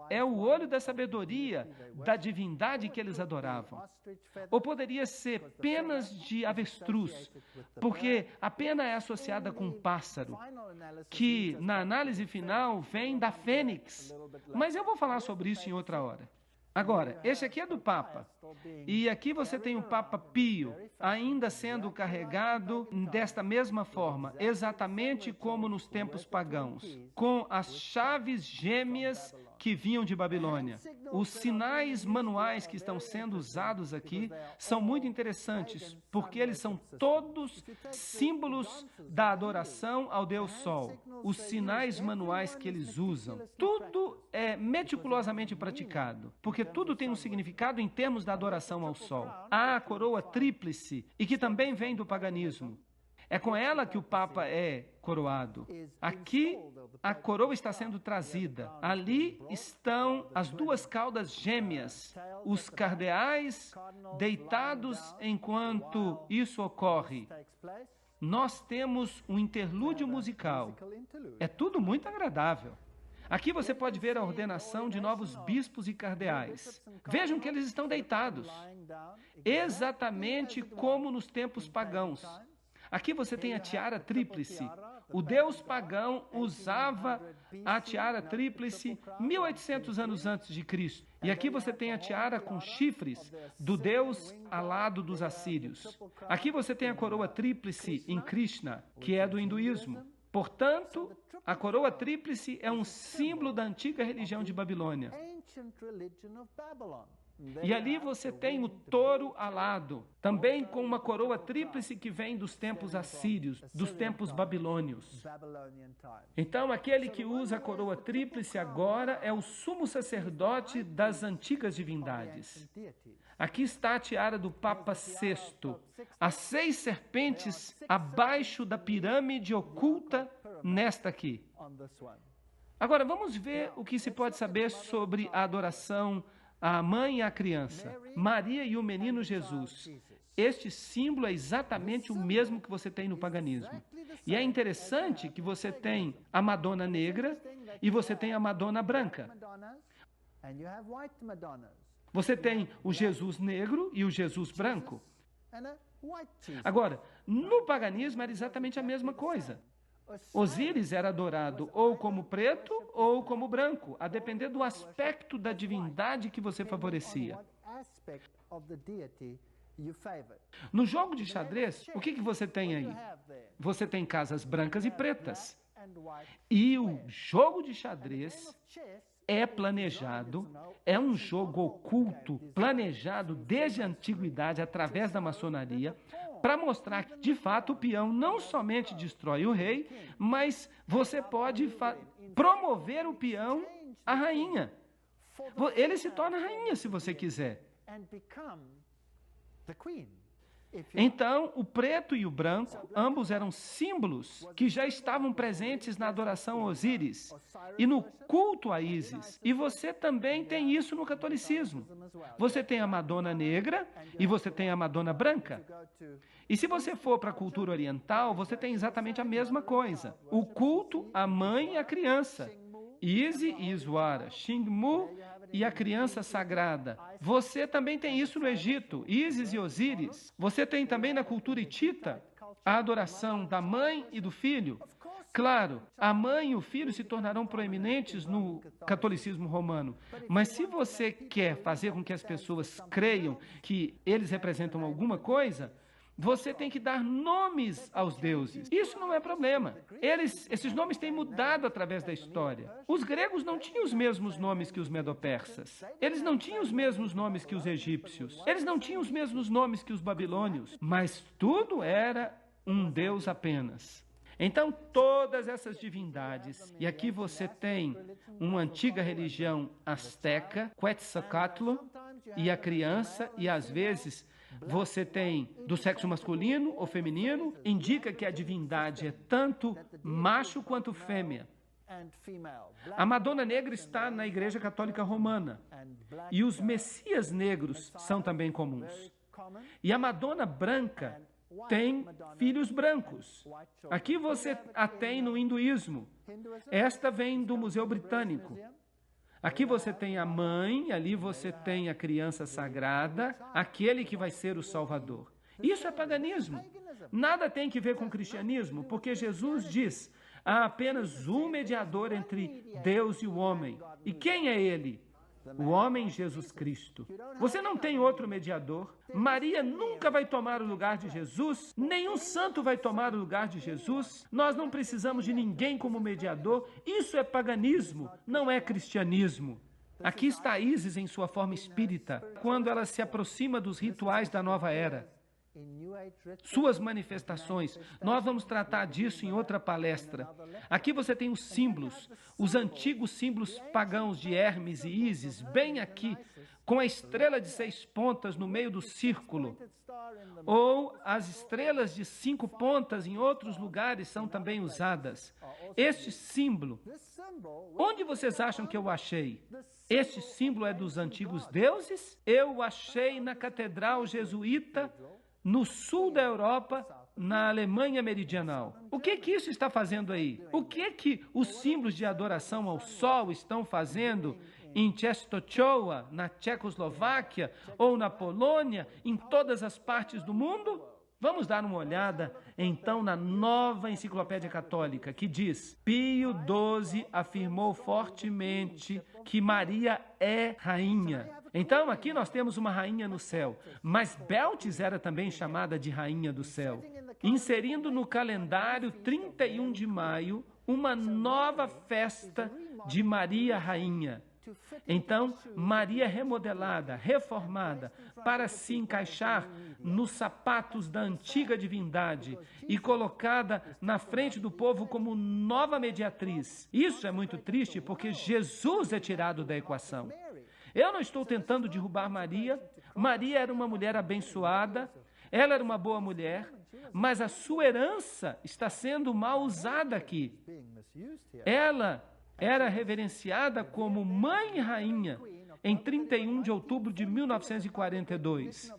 é o olho da sabedoria, da divindade que eles adoravam. Ou poderia ser penas de avestruz, porque a pena é associada com um pássaro, que na análise final vem da fênix. Mas eu vou falar sobre isso em outra hora. Agora, esse aqui é do Papa, e aqui você tem o Papa Pio, ainda sendo carregado desta mesma forma, exatamente como nos tempos pagãos, com as chaves gêmeas que vinham de Babilônia. Os sinais manuais que estão sendo usados aqui são muito interessantes, porque eles são todos símbolos da adoração ao Deus Sol. Os sinais manuais que eles usam, tudo é meticulosamente praticado, porque tudo tem um significado em termos da adoração ao Sol. Há a coroa tríplice, e que também vem do paganismo. É com ela que o Papa é coroado. Aqui, a coroa está sendo trazida. Ali estão as duas caudas gêmeas, os cardeais deitados enquanto isso ocorre. Nós temos um interlúdio musical. É tudo muito agradável. Aqui você pode ver a ordenação de novos bispos e cardeais. Vejam que eles estão deitados, exatamente como nos tempos pagãos. Aqui você tem a tiara tríplice, O deus pagão usava a tiara tríplice 1800 anos antes de Cristo. E aqui você tem a tiara com chifres do deus alado dos assírios. Aqui você tem a coroa tríplice em Krishna, que é do hinduísmo. Portanto, a coroa tríplice é um símbolo da antiga religião de Babilônia. E ali você tem o touro alado, também com uma coroa tríplice que vem dos tempos assírios, dos tempos babilônios. Então, aquele que usa a coroa tríplice agora é o sumo sacerdote das antigas divindades. Aqui está a tiara do Papa VI, as 6 serpentes abaixo da pirâmide oculta nesta aqui. Agora, vamos ver o que se pode saber sobre a adoração à mãe e à criança, Maria e o menino Jesus. Este símbolo é exatamente o mesmo que você tem no paganismo. E é interessante que você tem a Madonna negra e você tem a Madonna branca. Você tem o Jesus negro e o Jesus branco. Agora, no paganismo era exatamente a mesma coisa. Osíris era adorado ou como preto ou como branco, a depender do aspecto da divindade que você favorecia. No jogo de xadrez, o que você tem aí? Você tem casas brancas e pretas. E o jogo de xadrez é planejado, é um jogo oculto, planejado desde a antiguidade através da maçonaria, para mostrar que, de fato, o peão não somente destrói o rei, mas você pode promover o peão à rainha. Ele se torna rainha se você quiser. Então, o preto e o branco, ambos eram símbolos que já estavam presentes na adoração a Osíris e no culto a Ísis. E você também tem isso no catolicismo. Você tem a Madonna negra e você tem a Madonna branca. E se você for para a cultura oriental, você tem exatamente a mesma coisa. O culto à mãe e à criança. Isis e Iswara, Xingmu e a criança sagrada. Você também tem isso no Egito, Ísis e Osíris. Você tem também na cultura hitita a adoração da mãe e do filho. Claro, a mãe e o filho se tornarão proeminentes no catolicismo romano. Mas se você quer fazer com que as pessoas creiam que eles representam alguma coisa, você tem que dar nomes aos deuses. Isso não é problema. Esses nomes têm mudado através da história. Os gregos não tinham os mesmos nomes que os medo-persas. Eles não tinham os mesmos nomes que os egípcios. Eles não tinham os mesmos nomes que os babilônios. Mas tudo era um deus apenas. Então, todas essas divindades, e aqui você tem uma antiga religião asteca, Quetzalcoatl, e a criança, e às vezes você tem do sexo masculino ou feminino, indica que a divindade é tanto macho quanto fêmea. A Madonna negra está na Igreja Católica Romana, e os messias negros são também comuns. E a Madonna branca tem filhos brancos. Aqui você a tem no hinduísmo. Esta vem do Museu Britânico. Aqui você tem a mãe, ali você tem a criança sagrada, aquele que vai ser o Salvador. Isso é paganismo. Nada tem que ver com o cristianismo, porque Jesus diz, há apenas um mediador entre Deus e o homem. E quem é ele? O homem Jesus Cristo. Você não tem outro mediador. Maria nunca vai tomar o lugar de Jesus. Nenhum santo vai tomar o lugar de Jesus. Nós não precisamos de ninguém como mediador. Isso é paganismo, não é cristianismo. Aqui está Ísis em sua forma espírita, quando ela se aproxima dos rituais da nova era. Suas manifestações, nós vamos tratar disso em outra palestra. Aqui você tem os símbolos, os antigos símbolos pagãos de Hermes e Ísis, bem aqui, com a estrela de 6 pontas no meio do círculo. Ou as estrelas de 5 pontas em outros lugares são também usadas. Este símbolo, onde vocês acham que eu achei? Este símbolo é dos antigos deuses? Eu o achei na Catedral Jesuíta, no sul da Europa, na Alemanha meridional. O que isso está fazendo aí? O que os símbolos de adoração ao sol estão fazendo em Częstochowa, na Tchecoslováquia, ou na Polônia, em todas as partes do mundo? Vamos dar uma olhada, então, na Nova Enciclopédia Católica, que diz: Pio XII afirmou fortemente que Maria é rainha. Então, aqui nós temos uma rainha no céu, mas Beltis era também chamada de rainha do céu, inserindo no calendário 31 de maio uma nova festa de Maria Rainha. Então, Maria remodelada, reformada, para se encaixar nos sapatos da antiga divindade e colocada na frente do povo como nova mediatriz. Isso é muito triste porque Jesus é tirado da equação. Eu não estou tentando derrubar Maria. Maria era uma mulher abençoada, ela era uma boa mulher, mas a sua herança está sendo mal usada aqui. Ela era reverenciada como mãe e rainha em 31 de outubro de 1942,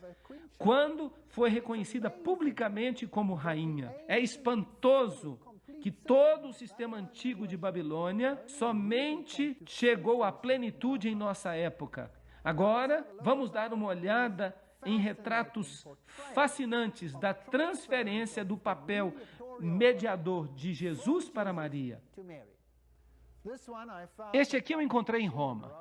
quando foi reconhecida publicamente como rainha. É espantoso que todo o sistema antigo de Babilônia somente chegou à plenitude em nossa época. Agora, vamos dar uma olhada em retratos fascinantes da transferência do papel mediador de Jesus para Maria. Este aqui eu encontrei em Roma.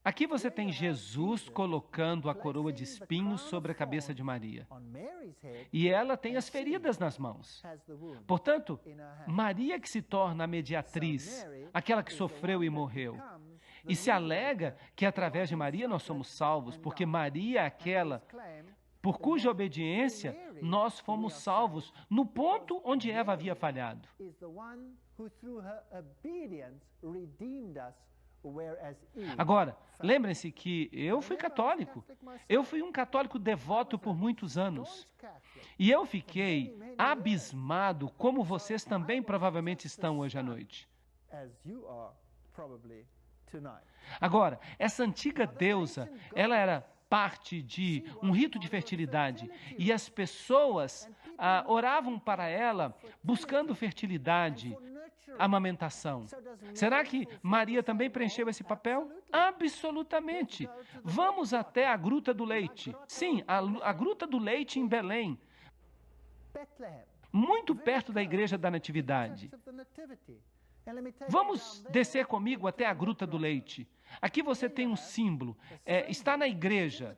Aqui você tem Jesus colocando a coroa de espinhos sobre a cabeça de Maria. E ela tem as feridas nas mãos. Portanto, Maria que se torna a mediatriz, aquela que sofreu e morreu. E se alega que através de Maria nós somos salvos, porque Maria é aquela por cuja obediência nós fomos salvos no ponto onde Eva havia falhado. Agora, lembrem-se que eu fui católico. Eu fui um católico devoto por muitos anos. E eu fiquei abismado, como vocês também provavelmente estão hoje à noite. Agora, essa antiga deusa, ela era parte de um rito de fertilidade e as pessoas oravam para ela buscando fertilidade, amamentação. Será que Maria também preencheu esse papel? Absolutamente. Vamos até a Gruta do Leite. Sim, a Gruta do Leite em Belém, muito perto da Igreja da Natividade. Vamos descer comigo até a Gruta do Leite. Aqui você tem um símbolo, está na igreja,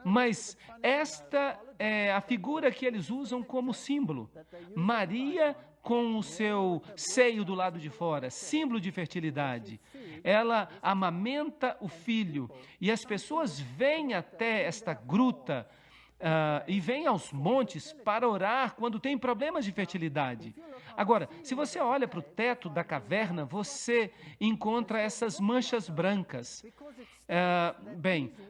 mas esta é a figura que eles usam como símbolo. Maria com o seu seio do lado de fora, símbolo de fertilidade. Ela amamenta o filho e as pessoas vêm até esta gruta e vêm aos montes para orar quando tem problemas de fertilidade. Agora, se você olha para o teto da caverna, você encontra essas manchas brancas.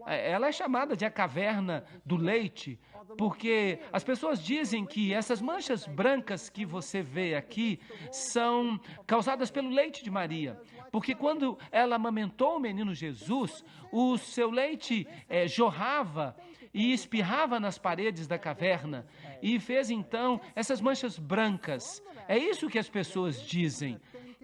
Ela é chamada de a caverna do leite, porque as pessoas dizem que essas manchas brancas que você vê aqui são causadas pelo leite de Maria. Porque quando ela amamentou o menino Jesus, o seu leite jorrava e espirrava nas paredes da caverna e fez então essas manchas brancas. É isso que as pessoas dizem.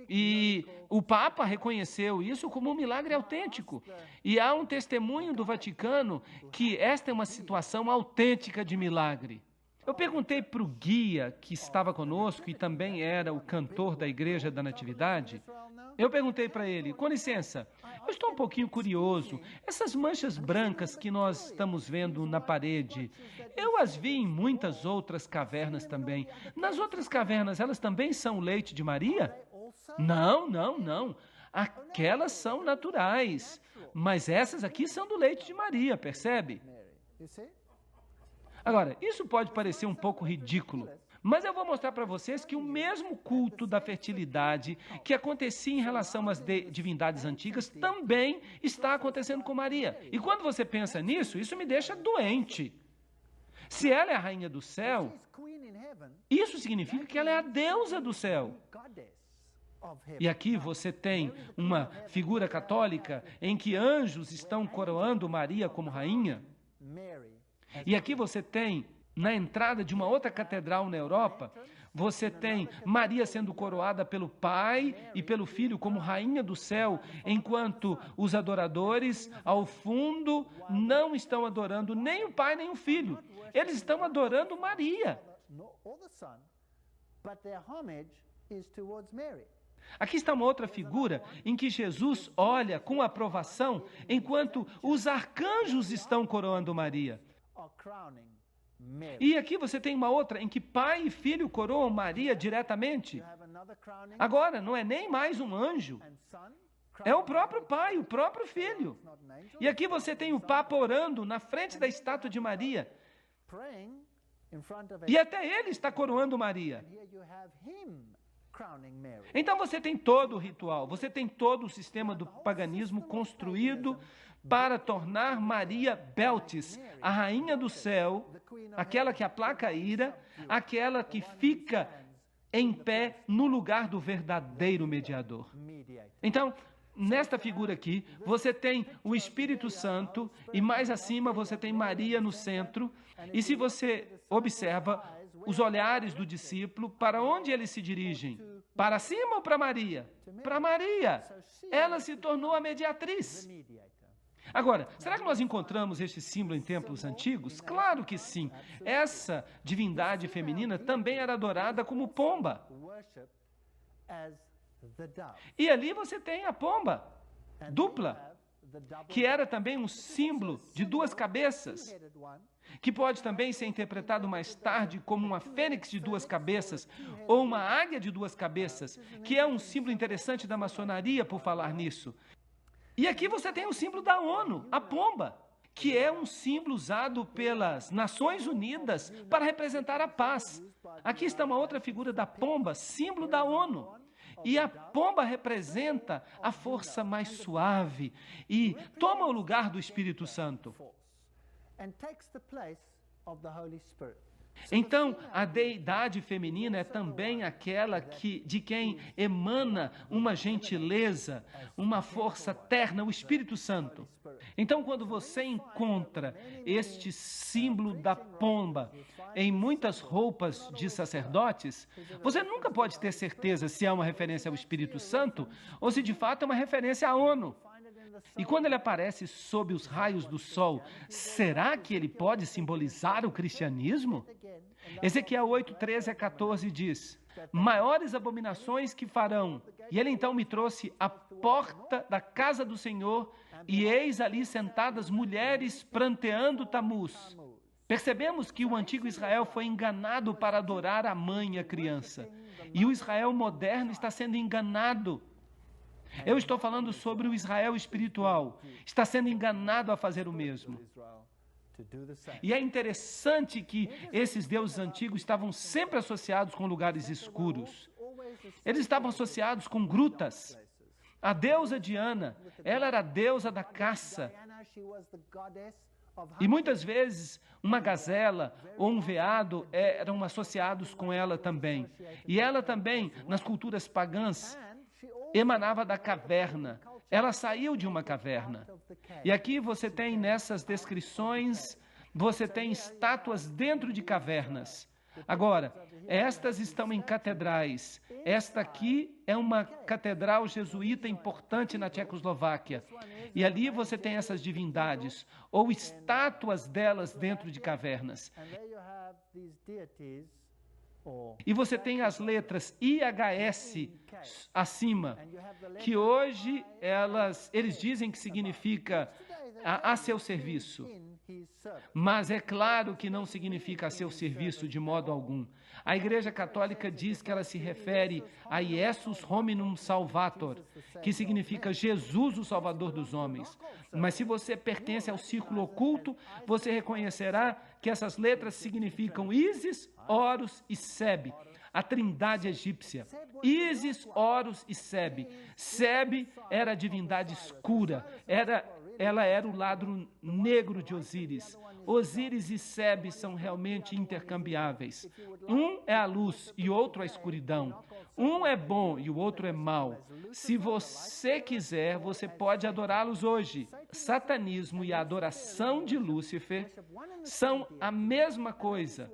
E o Papa reconheceu isso como um milagre autêntico. E há um testemunho do Vaticano que esta é uma situação autêntica de milagre. Eu perguntei para o guia que estava conosco e também era o cantor da Igreja da Natividade. Eu perguntei para ele, com licença, eu estou um pouquinho curioso. Essas manchas brancas que nós estamos vendo na parede, eu as vi em muitas outras cavernas também. Nas outras cavernas, elas também são leite de Maria? Não, não, não. Aquelas são naturais, mas essas aqui são do leite de Maria, percebe? Agora, isso pode parecer um pouco ridículo, mas eu vou mostrar para vocês que o mesmo culto da fertilidade que acontecia em relação às divindades antigas também está acontecendo com Maria. E quando você pensa nisso, isso me deixa doente. Se ela é a rainha do céu, isso significa que ela é a deusa do céu. E aqui você tem uma figura católica em que anjos estão coroando Maria como rainha. E aqui você tem, na entrada de uma outra catedral na Europa, você tem Maria sendo coroada pelo Pai e pelo Filho como rainha do céu, enquanto os adoradores, ao fundo, não estão adorando nem o Pai nem o Filho. Eles estão adorando Maria. Aqui está uma outra figura em que Jesus olha com aprovação, enquanto os arcanjos estão coroando Maria. E aqui você tem uma outra em que pai e filho coroam Maria diretamente. Agora, não é nem mais um anjo, é o próprio pai, o próprio filho. E aqui você tem o Papa orando na frente da estátua de Maria. E até ele está coroando Maria. Então você tem todo o ritual, você tem todo o sistema do paganismo construído para tornar Maria Beltis, a rainha do céu, aquela que aplaca a ira, aquela que fica em pé no lugar do verdadeiro mediador. Então, nesta figura aqui, você tem o Espírito Santo e mais acima você tem Maria no centro. E se você observa os olhares do discípulo, para onde eles se dirigem? Para cima ou para Maria? Para Maria. Ela se tornou a mediatriz. Agora, será que nós encontramos este símbolo em templos antigos? Claro que sim. Essa divindade feminina também era adorada como pomba. E ali você tem a pomba dupla, que era também um símbolo de duas cabeças, que pode também ser interpretado mais tarde como uma fênix de duas cabeças, ou uma águia de duas cabeças, que é um símbolo interessante da maçonaria por falar nisso. E aqui você tem o símbolo da ONU, a pomba, que é um símbolo usado pelas Nações Unidas para representar a paz. Aqui está uma outra figura da pomba, símbolo da ONU. E a pomba representa a força mais suave e toma o lugar do Espírito Santo. Então, a deidade feminina é também aquela de quem emana uma gentileza, uma força terna, o Espírito Santo. Então, quando você encontra este símbolo da pomba em muitas roupas de sacerdotes, você nunca pode ter certeza se é uma referência ao Espírito Santo ou se de fato é uma referência à ONU. E quando ele aparece sob os raios do sol, será que ele pode simbolizar o cristianismo? Ezequiel 8, 13 a 14 diz: maiores abominações que farão. E ele então me trouxe à porta da casa do Senhor, e eis ali sentadas mulheres pranteando Tamuz. Percebemos que o antigo Israel foi enganado para adorar a mãe e a criança. E o Israel moderno está sendo enganado. Eu estou falando sobre o Israel espiritual. Está sendo enganado a fazer o mesmo. E é interessante que esses deuses antigos estavam sempre associados com lugares escuros. Eles estavam associados com grutas. A deusa Diana, ela era a deusa da caça. E muitas vezes uma gazela ou um veado eram associados com ela também. E ela também, nas culturas pagãs, emanava da caverna. Ela saiu de uma caverna. E aqui você tem nessas descrições, você tem estátuas dentro de cavernas. Agora, estas estão em catedrais. Esta aqui é uma catedral jesuíta importante na Tchecoslováquia. E ali você tem essas divindades, ou estátuas delas dentro de cavernas. E você tem as letras IHS acima, que hoje eles dizem que significa a seu serviço. Mas é claro que não significa a seu serviço de modo algum. A Igreja Católica diz que ela se refere a Iesus Hominum Salvator, que significa Jesus, o Salvador dos homens. Mas se você pertence ao círculo oculto, você reconhecerá que essas letras significam Ísis, Horus e Seb, a trindade egípcia. Ísis, Horus e Seb. Seb era a divindade escura, ela era o lado negro de Osíris. Osíris e Seb são realmente intercambiáveis. Um é a luz e outro a escuridão. Um é bom e o outro é mau. Se você quiser, você pode adorá-los hoje. Satanismo e a adoração de Lúcifer são a mesma coisa.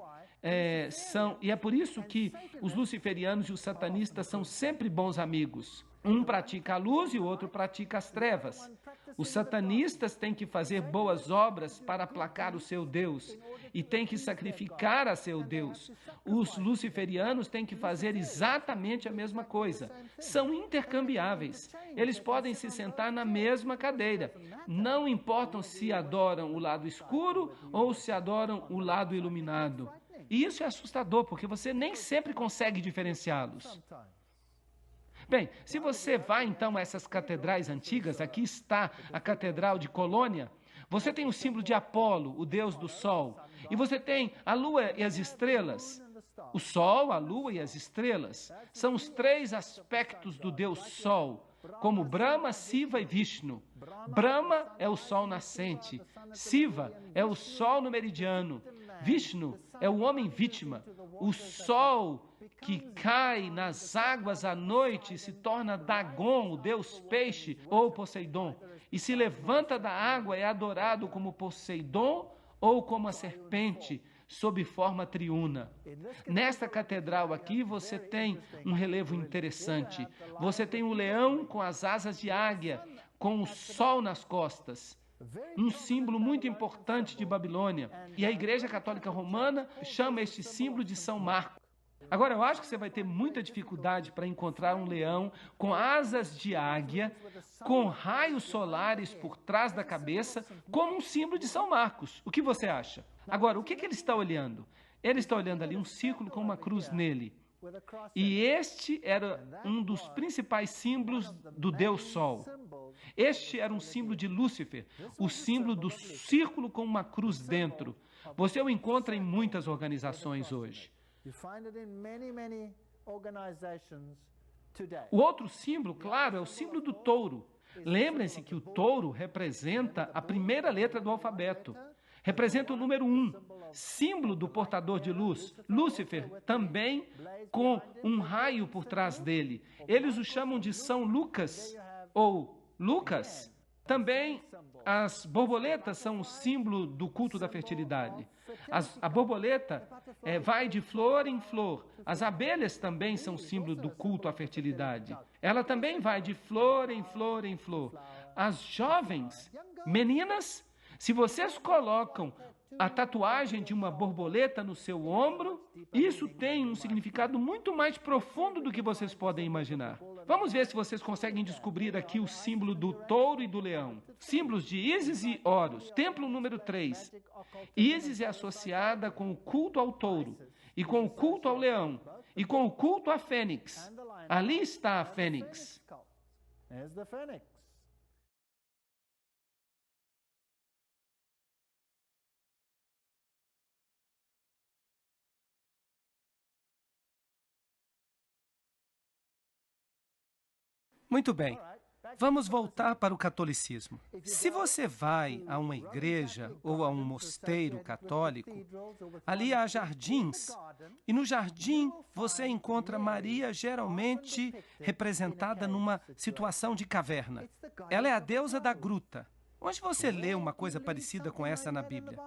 E é por isso que os luciferianos e os satanistas são sempre bons amigos. Um pratica a luz e o outro pratica as trevas. Os satanistas têm que fazer boas obras para aplacar o seu Deus e têm que sacrificar a seu Deus. Os luciferianos têm que fazer exatamente a mesma coisa. São intercambiáveis. Eles podem se sentar na mesma cadeira. Não importam se adoram o lado escuro ou se adoram o lado iluminado. E isso é assustador, porque você nem sempre consegue diferenciá-los. Bem, se você vai então a essas catedrais antigas, aqui está a Catedral de Colônia, você tem o símbolo de Apolo, o deus do sol, e você tem a lua e as estrelas. O sol, a lua e as estrelas são os três aspectos do deus sol, como Brahma, Siva e Vishnu. Brahma é o sol nascente, Siva é o sol no meridiano, Vishnu é o homem vítima, o sol que cai nas águas à noite e se torna Dagon, o deus peixe, ou Poseidon, e se levanta da água é adorado como Poseidon ou como a serpente, sob forma triuna. Nesta catedral aqui você tem um relevo interessante. Você tem um leão com as asas de águia, com o sol nas costas. Um símbolo muito importante de Babilônia. E a Igreja Católica Romana chama este símbolo de São Marcos. Agora, eu acho que você vai ter muita dificuldade para encontrar um leão com asas de águia, com raios solares por trás da cabeça, como um símbolo de São Marcos. O que você acha? Agora, o que ele está olhando? Ele está olhando ali um círculo com uma cruz nele. E este era um dos principais símbolos do Deus Sol. Este era um símbolo de Lúcifer, o símbolo do círculo com uma cruz dentro. Você o encontra em muitas organizações hoje. O outro símbolo, claro, é o símbolo do touro. Lembrem-se que o touro representa a primeira letra do alfabeto. Representa o número 1, símbolo do portador de luz. Lúcifer, também com um raio por trás dele. Eles o chamam de São Lucas, ou Lucas. Também as borboletas são o símbolo do culto da fertilidade. A borboleta vai de flor em flor. As abelhas também são símbolo do culto à fertilidade. Ela também vai de flor em flor em flor. As jovens, meninas, se vocês colocam a tatuagem de uma borboleta no seu ombro, isso tem um significado muito mais profundo do que vocês podem imaginar. Vamos ver se vocês conseguem descobrir aqui o símbolo do touro e do leão. Símbolos de Ísis e Horus. Templo número 3. Ísis é associada com o culto ao touro, e com o culto ao leão, e com o culto à fênix. Ali está a fênix. Muito bem, vamos voltar para o catolicismo. Se você vai a uma igreja ou a um mosteiro católico, ali há jardins, e no jardim você encontra Maria geralmente representada numa situação de caverna. Ela é a deusa da gruta. Onde você lê uma coisa parecida com essa na Bíblia?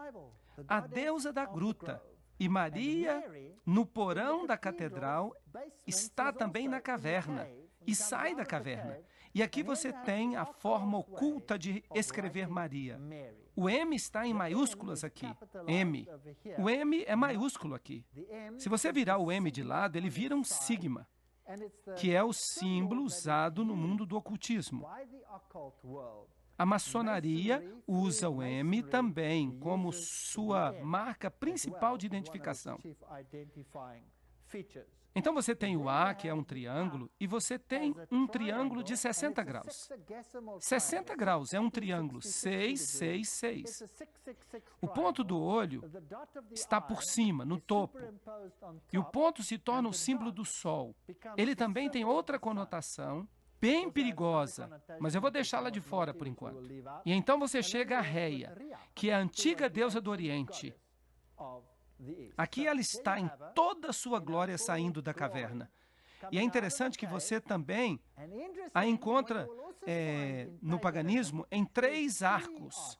A deusa da gruta. E Maria, no porão da catedral, está também na caverna. E sai da caverna. E aqui você tem a forma oculta de escrever Maria. O M está em maiúsculas aqui. M. O M é maiúsculo aqui. Se você virar o M de lado, ele vira um sigma, que é o símbolo usado no mundo do ocultismo. A maçonaria usa o M também como sua marca principal de identificação. Então você tem o A, que é um triângulo, e você tem um triângulo de 60 graus. 60 graus é um triângulo 6, 6, 6. O ponto do olho está por cima, no topo. E o ponto se torna o símbolo do Sol. Ele também tem outra conotação, bem perigosa, mas eu vou deixá-la de fora por enquanto. E então você chega a Reia, que é a antiga deusa do Oriente. Aqui ela está em toda a sua glória saindo da caverna. E é interessante que você também a encontra no paganismo em 3 arcos.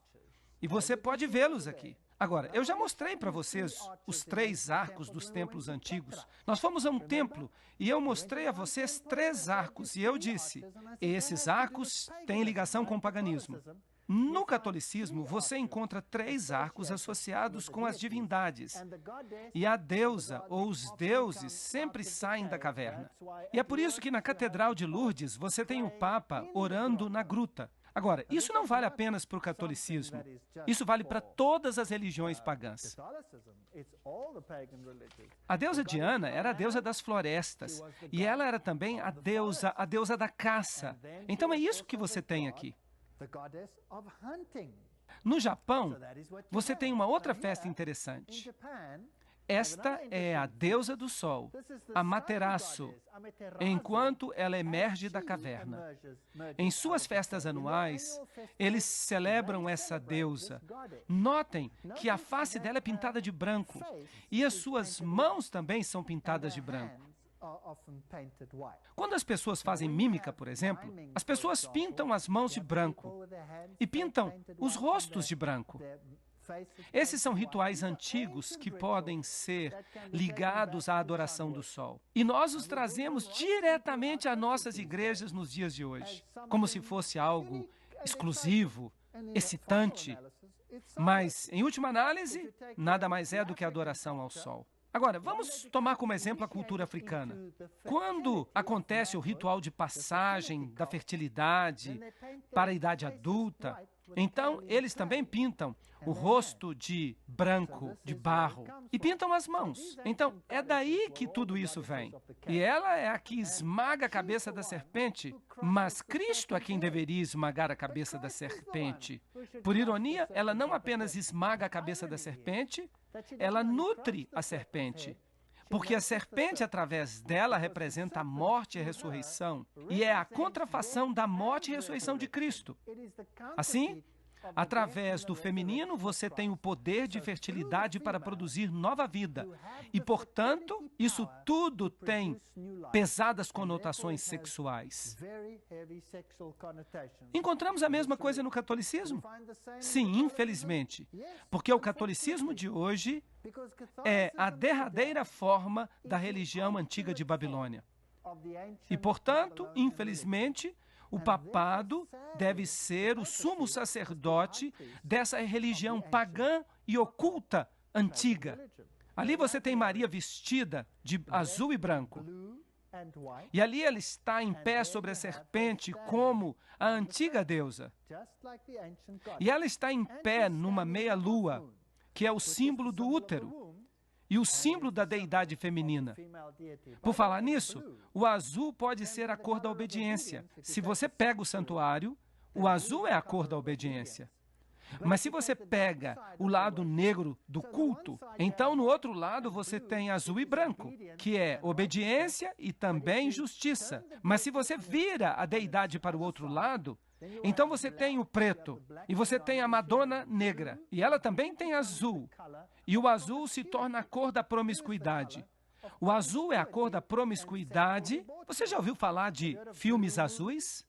E você pode vê-los aqui. Agora, eu já mostrei para vocês os 3 arcos dos templos antigos. Nós fomos a um templo e eu mostrei a vocês 3 arcos e eu disse, esses arcos têm ligação com o paganismo. No catolicismo, você encontra 3 arcos associados com as divindades. E a deusa ou os deuses sempre saem da caverna. E é por isso que na Catedral de Lourdes você tem o Papa orando na gruta. Agora, isso não vale apenas para o catolicismo. Isso vale para todas as religiões pagãs. A deusa Diana era a deusa das florestas. E ela era também a deusa da caça. Então é isso que você tem aqui. No Japão, você tem uma outra festa interessante. Esta é a deusa do sol, Amaterasu, enquanto ela emerge da caverna. Em suas festas anuais, eles celebram essa deusa. Notem que a face dela é pintada de branco e as suas mãos também são pintadas de branco. Quando as pessoas fazem mímica, por exemplo, as pessoas pintam as mãos de branco e pintam os rostos de branco. Esses são rituais antigos que podem ser ligados à adoração do sol. E nós os trazemos diretamente às nossas igrejas nos dias de hoje, como se fosse algo exclusivo, excitante. Mas, em última análise, nada mais é do que adoração ao sol. Agora, vamos tomar como exemplo a cultura africana. Quando acontece o ritual de passagem da fertilidade para a idade adulta, então eles também pintam o rosto de branco, de barro, e pintam as mãos. Então, é daí que tudo isso vem. E ela é a que esmaga a cabeça da serpente, mas Cristo é quem deveria esmagar a cabeça da serpente. Por ironia, ela não apenas esmaga a cabeça da serpente, ela nutre a serpente. Porque a serpente, através dela, representa a morte e a ressurreição. E é a contrafação da morte e ressurreição de Cristo. Assim, através do feminino, você tem o poder de fertilidade para produzir nova vida. E, portanto, isso tudo tem pesadas conotações sexuais. Encontramos a mesma coisa no catolicismo? Sim, infelizmente. Porque o catolicismo de hoje é a derradeira forma da religião antiga de Babilônia. E, portanto, infelizmente, o papado deve ser o sumo sacerdote dessa religião pagã e oculta antiga. Ali você tem Maria vestida de azul e branco. E ali ela está em pé sobre a serpente como a antiga deusa. E ela está em pé numa meia-lua, que é o símbolo do útero e o símbolo da deidade feminina. Por falar nisso, o azul pode ser a cor da obediência. Se você pega o santuário, o azul é a cor da obediência. Mas se você pega o lado negro do culto, então no outro lado você tem azul e branco, que é obediência e também justiça. Mas se você vira a deidade para o outro lado, então você tem o preto, e você tem a Madonna negra, e ela também tem azul. E o azul se torna a cor da promiscuidade. O azul é a cor da promiscuidade. Você já ouviu falar de filmes azuis?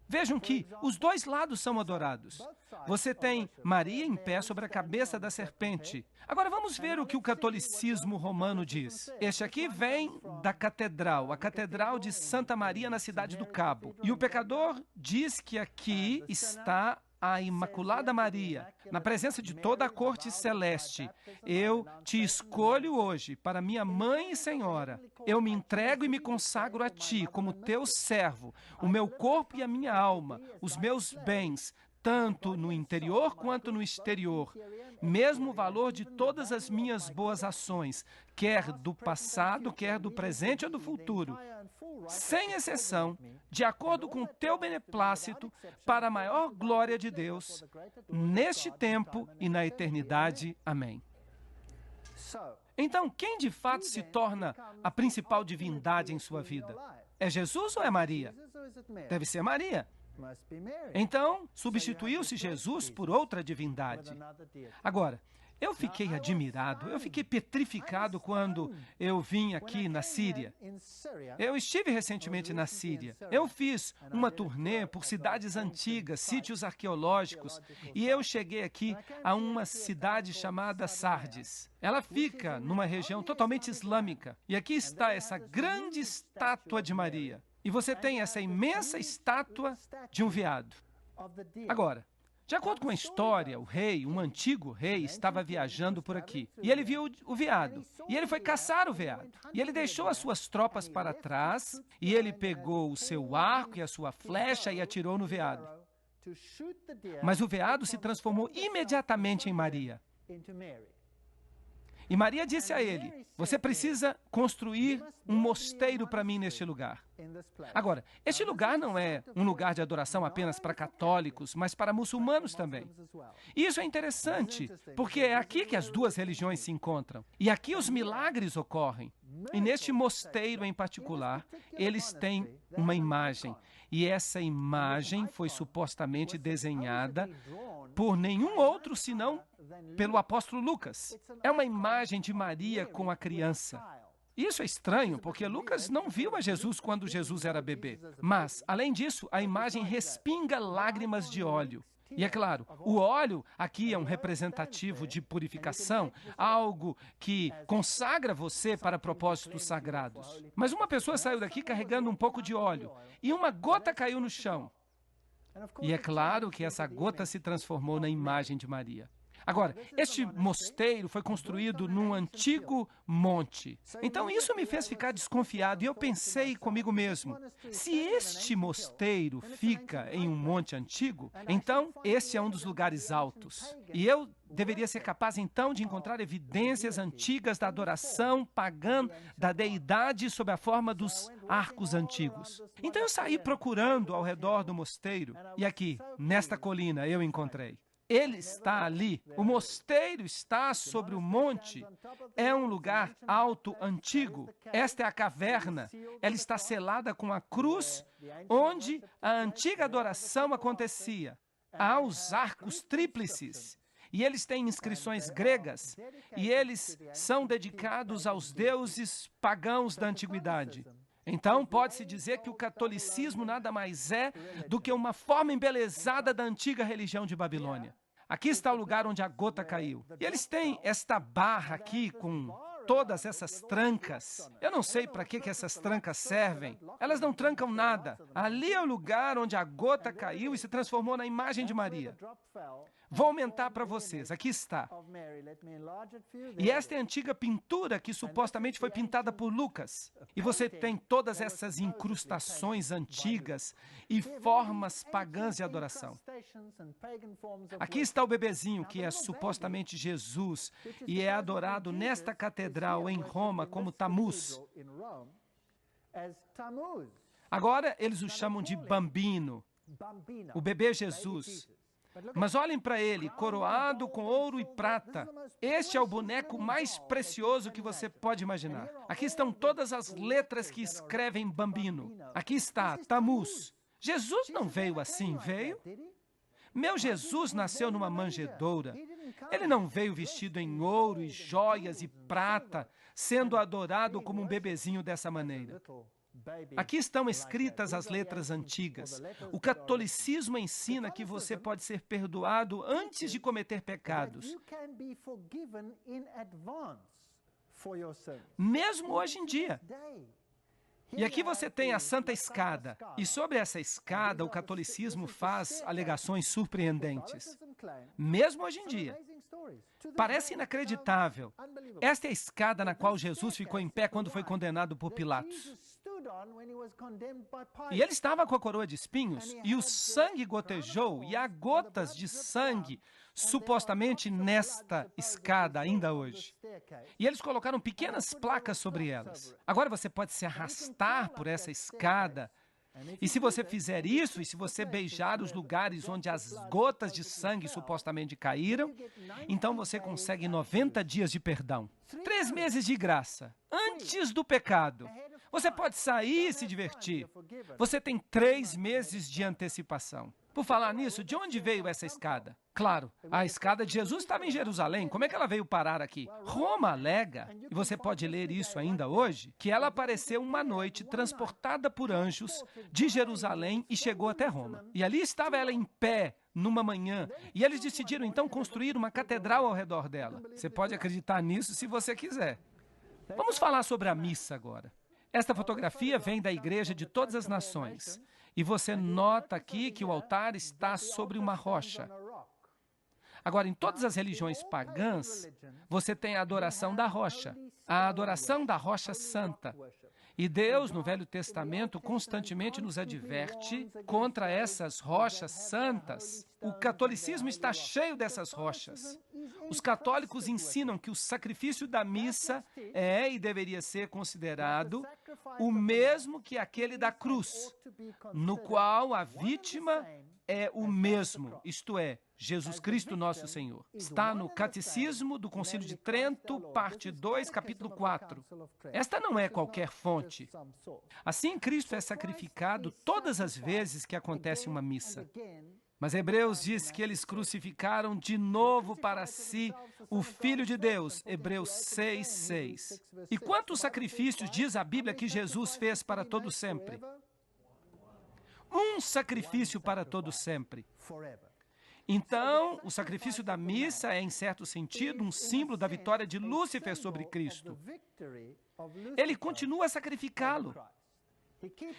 Vejam que os dois lados são adorados. Você tem Maria em pé sobre a cabeça da serpente. Agora vamos ver o que o catolicismo romano diz. Este aqui vem da catedral, a Catedral de Santa Maria na cidade do Cabo. E o pecador diz que aqui está a Imaculada Maria, na presença de toda a corte celeste. Eu te escolho hoje para minha mãe e senhora. Eu me entrego e me consagro a ti como teu servo, o meu corpo e a minha alma, os meus bens, tanto no interior quanto no exterior, mesmo o valor de todas as minhas boas ações, quer do passado, quer do presente ou do futuro, sem exceção, de acordo com o teu beneplácito, para a maior glória de Deus, neste tempo e na eternidade. Amém. Então, quem de fato se torna a principal divindade em sua vida? É Jesus ou é Maria? Deve ser Maria. Então, substituiu-se Jesus por outra divindade. Agora, Eu fiquei admirado, eu fiquei petrificado quando eu vim aqui na Síria. Eu estive recentemente na Síria. Eu fiz uma turnê por cidades antigas, sítios arqueológicos, e eu cheguei aqui a uma cidade chamada Sardes. Ela fica numa região totalmente islâmica. E aqui está essa grande estátua de Maria. E você tem essa imensa estátua de um veado. Agora, de acordo com a história, um antigo rei, estava viajando por aqui. E ele viu o veado. E ele foi caçar o veado. E ele deixou as suas tropas para trás. E ele pegou o seu arco e a sua flecha e atirou no veado. Mas o veado se transformou imediatamente em Maria. E Maria disse a ele: você precisa construir um mosteiro para mim neste lugar. Agora, este lugar não é um lugar de adoração apenas para católicos, mas para muçulmanos também. E isso é interessante, porque é aqui que as duas religiões se encontram. E aqui os milagres ocorrem. E neste mosteiro em particular, eles têm uma imagem. E essa imagem foi supostamente desenhada por nenhum outro senão pelo apóstolo Lucas. É uma imagem de Maria com a criança. Isso é estranho, porque Lucas não viu a Jesus quando Jesus era bebê. Mas, além disso, a imagem respinga lágrimas de óleo. E é claro, o óleo aqui é um representativo de purificação, algo que consagra você para propósitos sagrados. Mas uma pessoa saiu daqui carregando um pouco de óleo, e uma gota caiu no chão. E é claro que essa gota se transformou na imagem de Maria. Agora, este mosteiro foi construído num antigo monte. Então, isso me fez ficar desconfiado e eu pensei comigo mesmo, se este mosteiro fica em um monte antigo, então esse é um dos lugares altos. E eu deveria ser capaz, então, de encontrar evidências antigas da adoração pagã da deidade sob a forma dos arcos antigos. Então, eu saí procurando ao redor do mosteiro e aqui, nesta colina, eu encontrei. Ele está ali. O mosteiro está sobre o monte. É um lugar alto, antigo. Esta é a caverna. Ela está selada com a cruz, onde a antiga adoração acontecia. Há os arcos tríplices. E eles têm inscrições gregas. E eles são dedicados aos deuses pagãos da antiguidade. Então, pode-se dizer que o catolicismo nada mais é do que uma forma embelezada da antiga religião de Babilônia. Aqui está o lugar onde a gota caiu. E eles têm esta barra aqui com todas essas trancas. Eu não sei para que essas trancas servem. Elas não trancam nada. Ali é o lugar onde a gota caiu e se transformou na imagem de Maria. Vou aumentar para vocês. Aqui está. E esta é a antiga pintura que supostamente foi pintada por Lucas. E você tem todas essas incrustações antigas e formas pagãs de adoração. Aqui está o bebezinho, que é supostamente Jesus, e é adorado nesta catedral em Roma como Tammuz. Agora eles o chamam de Bambino, o bebê Jesus. Mas olhem para ele, coroado com ouro e prata. Este é o boneco mais precioso que você pode imaginar. Aqui estão todas as letras que escrevem Bambino. Aqui está, Tammuz. Jesus não veio assim, veio? Meu Jesus nasceu numa manjedoura. Ele não veio vestido em ouro e joias e prata, sendo adorado como um bebezinho dessa maneira. Aqui estão escritas as letras antigas. O catolicismo ensina que você pode ser perdoado antes de cometer pecados. Mesmo hoje em dia. E aqui você tem a Santa Escada. E sobre essa escada, o catolicismo faz alegações surpreendentes. Mesmo hoje em dia. Parece inacreditável. Esta é a escada na qual Jesus ficou em pé quando foi condenado por Pilatos. E ele estava com a coroa de espinhos, e o sangue gotejou, e há gotas de sangue, supostamente nesta escada ainda hoje. E eles colocaram pequenas placas sobre elas. Agora você pode se arrastar por essa escada, e se você fizer isso, e se você beijar os lugares onde as gotas de sangue supostamente caíram, então você consegue 90 dias de perdão. 3 meses de graça, antes do pecado. Você pode sair e se divertir. Você tem 3 meses de antecipação. Por falar nisso, de onde veio essa escada? Claro, a escada de Jesus estava em Jerusalém. Como é que ela veio parar aqui? Roma alega, e você pode ler isso ainda hoje, que ela apareceu uma noite transportada por anjos de Jerusalém e chegou até Roma. E ali estava ela em pé, numa manhã, e eles decidiram então construir uma catedral ao redor dela. Você pode acreditar nisso se você quiser. Vamos falar sobre a missa agora. Esta fotografia vem da Igreja de Todas as Nações. E você nota aqui que o altar está sobre uma rocha. Agora, em todas as religiões pagãs, você tem a adoração da rocha, a adoração da rocha santa. E Deus, no Velho Testamento, constantemente nos adverte contra essas rochas santas. O catolicismo está cheio dessas rochas. Os católicos ensinam que o sacrifício da missa é e deveria ser considerado o mesmo que aquele da cruz, no qual a vítima é o mesmo, isto é, Jesus Cristo nosso Senhor. Está no Catecismo do Concílio de Trento, parte 2, capítulo 4. Esta não é qualquer fonte. Assim, Cristo é sacrificado todas as vezes que acontece uma missa. Mas Hebreus diz que eles crucificaram de novo para si o Filho de Deus, Hebreus 6:6. E quantos sacrifícios diz a Bíblia que Jesus fez para todo sempre? Um sacrifício para todo sempre. Então, o sacrifício da missa é, em certo sentido, um símbolo da vitória de Lúcifer sobre Cristo. Ele continua a sacrificá-lo.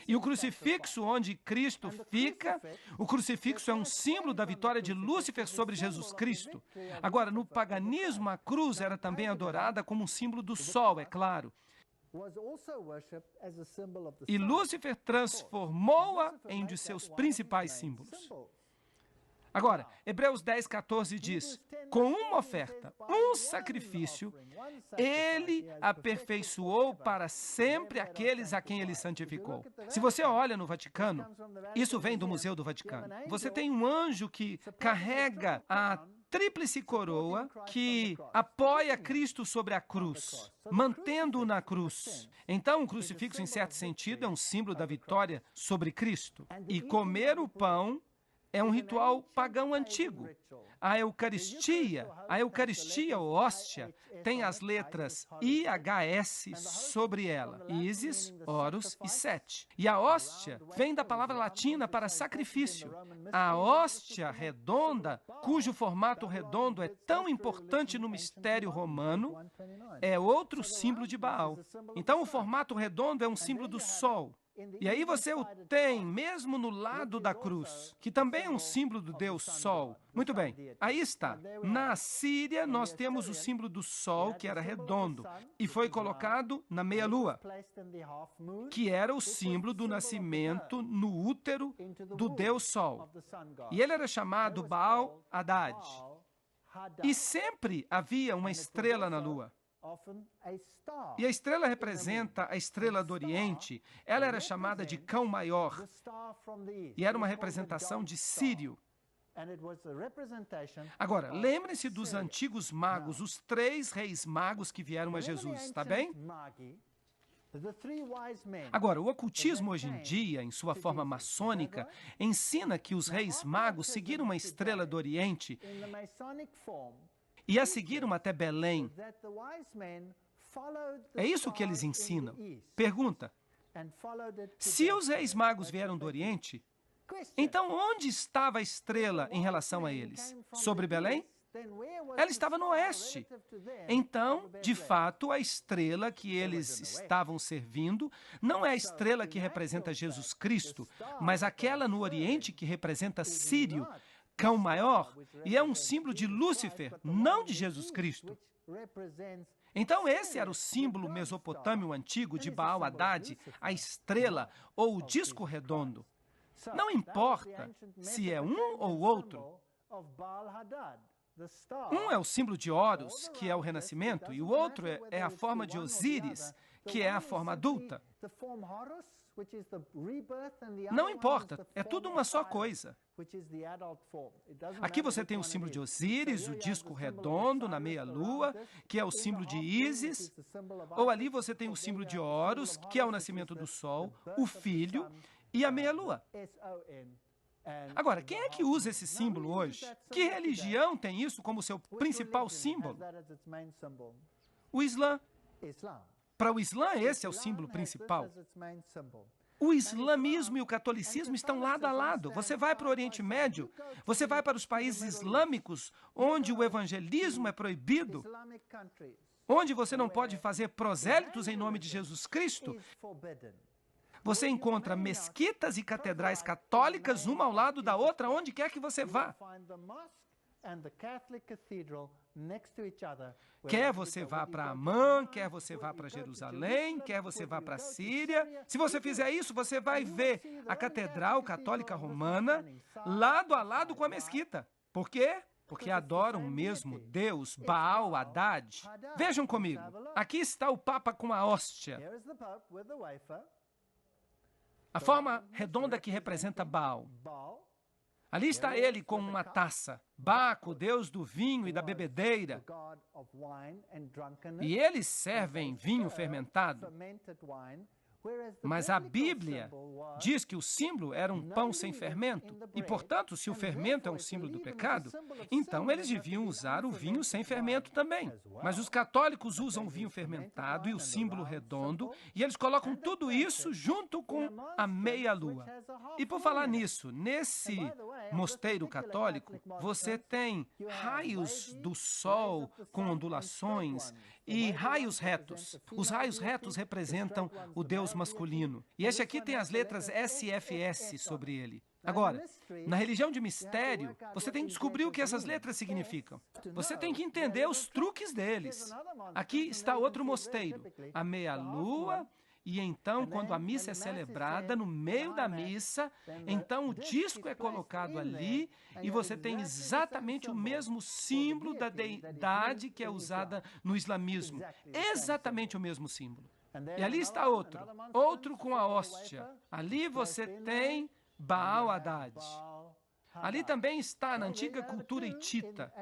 E o crucifixo onde Cristo fica, o crucifixo é um símbolo da vitória de Lúcifer sobre Jesus Cristo. Agora, no paganismo, a cruz era também adorada como um símbolo do sol, é claro. E Lúcifer transformou-a em um de seus principais símbolos. Agora, Hebreus 10:14 diz, com uma oferta, um sacrifício, ele aperfeiçoou para sempre aqueles a quem ele santificou. Se você olha no Vaticano, isso vem do Museu do Vaticano, você tem um anjo que carrega a tríplice coroa que apoia Cristo sobre a cruz, mantendo-o na cruz. Então, o crucifixo, em certo sentido, é um símbolo da vitória sobre Cristo. E comer o pão é um ritual pagão antigo. A Eucaristia ou hóstia, tem as letras IHS sobre ela. Isis, Horus e Sete. E a hóstia vem da palavra latina para sacrifício. A hóstia redonda, cujo formato redondo é tão importante no mistério romano, é outro símbolo de Baal. Então, o formato redondo é um símbolo do sol. E aí você o tem mesmo no lado da cruz, que também é um símbolo do Deus Sol. Muito bem, aí está. Na Síria, nós temos o símbolo do Sol, que era redondo, e foi colocado na meia-lua, que era o símbolo do nascimento no útero do Deus Sol. E ele era chamado Baal Haddad. E sempre havia uma estrela na lua. E a estrela representa a estrela do Oriente. Ela era chamada de Cão Maior. E era uma representação de Sírio. Agora, lembrem-se dos antigos magos, os 3 reis magos que vieram a Jesus, está bem? Agora, o ocultismo hoje em dia, em sua forma maçônica, ensina que os reis magos seguiram uma estrela do Oriente e a seguiram até Belém. É isso que eles ensinam. Pergunta, se os reis magos vieram do Oriente, então onde estava a estrela em relação a eles? Sobre Belém? Ela estava no oeste. Então, de fato, a estrela que eles estavam servindo não é a estrela que representa Jesus Cristo, mas aquela no Oriente que representa Sírio, Cão Maior, e é um símbolo de Lúcifer, não de Jesus Cristo. Então, esse era o símbolo mesopotâmio antigo de Baal Haddad, a estrela ou o disco redondo. Não importa se é um ou outro. Um é o símbolo de Horus, que é o renascimento, e o outro é a forma de Osíris, que é a forma adulta. Não importa, é tudo uma só coisa. Aqui você tem o símbolo de Osíris, o disco redondo na meia-lua, que é o símbolo de Ísis, ou ali você tem o símbolo de Horus, que é o nascimento do sol, o filho e a meia-lua. Agora, quem é que usa esse símbolo hoje? Que religião tem isso como seu principal símbolo? O Islã. Para o Islã, esse é o símbolo principal. O islamismo e o catolicismo estão lado a lado. Você vai para o Oriente Médio, você vai para os países islâmicos, onde o evangelismo é proibido, onde você não pode fazer prosélitos em nome de Jesus Cristo. Você encontra mesquitas e catedrais católicas, uma ao lado da outra, onde quer que você vá. Quer você vá para Amã, quer você vá para Jerusalém, quer você vá para a Síria. Se você fizer isso, você vai ver a Catedral Católica Romana lado a lado com a mesquita. Por quê? Porque adoram o mesmo Deus, Baal, Haddad. Vejam comigo, aqui está o Papa com a hóstia. A forma redonda que representa Baal. Ali está ele com uma taça, Baco, deus do vinho e da bebedeira. E eles servem vinho fermentado. Mas a Bíblia diz que o símbolo era um pão sem fermento. E, portanto, se o fermento é um símbolo do pecado, então eles deviam usar o vinho sem fermento também. Mas os católicos usam o vinho fermentado e o símbolo redondo, e eles colocam tudo isso junto com a meia-lua. E por falar nisso, nesse mosteiro católico, você tem raios do sol com ondulações e raios retos. Os raios retos representam o Deus masculino. E este aqui tem as letras SFS sobre ele. Agora, na religião de mistério, você tem que descobrir o que essas letras significam. Você tem que entender os truques deles. Aqui está outro mosteiro, a meia-lua. E então, quando a missa é celebrada, no meio da missa, então o disco é colocado ali e você tem exatamente o mesmo símbolo da deidade que é usada no islamismo. Exatamente o mesmo símbolo. E ali está outro com a hóstia. Ali você tem Baal Haddad. Ali também está na antiga cultura hitita.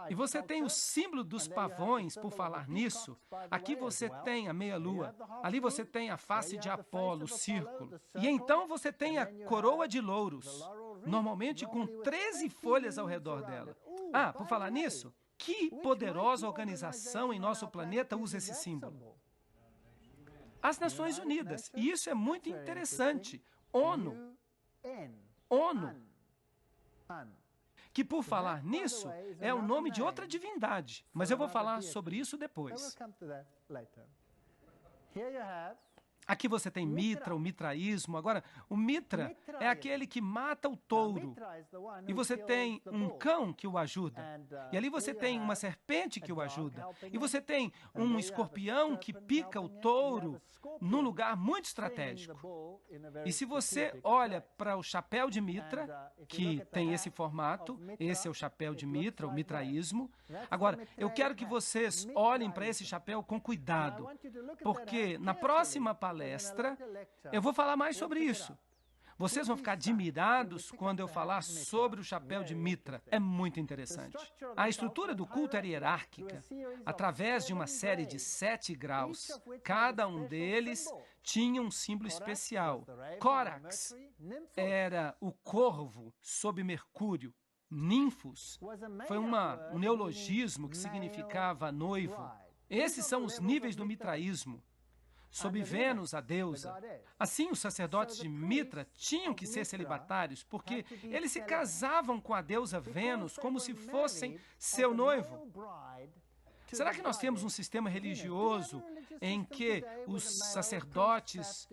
E você tem o símbolo dos pavões, por falar nisso. Aqui você tem a meia-lua. Ali você tem a face de Apolo, o círculo. E então você tem a coroa de louros, normalmente com 13 folhas ao redor dela. Ah, por falar nisso, que poderosa organização em nosso planeta usa esse símbolo? As Nações Unidas. E isso é muito interessante. ONU. Que, por falar nisso, é o nome de outra divindade. Mas eu vou falar sobre isso depois. Aqui você tem Mitra, o mitraísmo. Agora, o Mitra é aquele que mata o touro. E você tem um cão que o ajuda. E ali você tem uma serpente que o ajuda. E você tem um escorpião que pica o touro num lugar muito estratégico. E se você olha para o chapéu de Mitra, que tem esse formato, esse é o chapéu de Mitra, o mitraísmo. Agora, eu quero que vocês olhem para esse chapéu com cuidado, porque na próxima palestra eu vou falar mais sobre isso. Vocês vão ficar admirados quando eu falar sobre o chapéu de Mitra. É muito interessante. A estrutura do culto era hierárquica, através de uma série de 7 graus. Cada um deles tinha um símbolo especial. Córax era o corvo sob Mercúrio. Ninfos foi um neologismo que significava noivo. Esses são os níveis do mitraísmo. Sob Vênus, a deusa. Assim, os sacerdotes de Mitra tinham que ser celibatários, porque eles se casavam com a deusa Vênus como se fossem seu noivo. Será que nós temos um sistema religioso em que os sacerdotes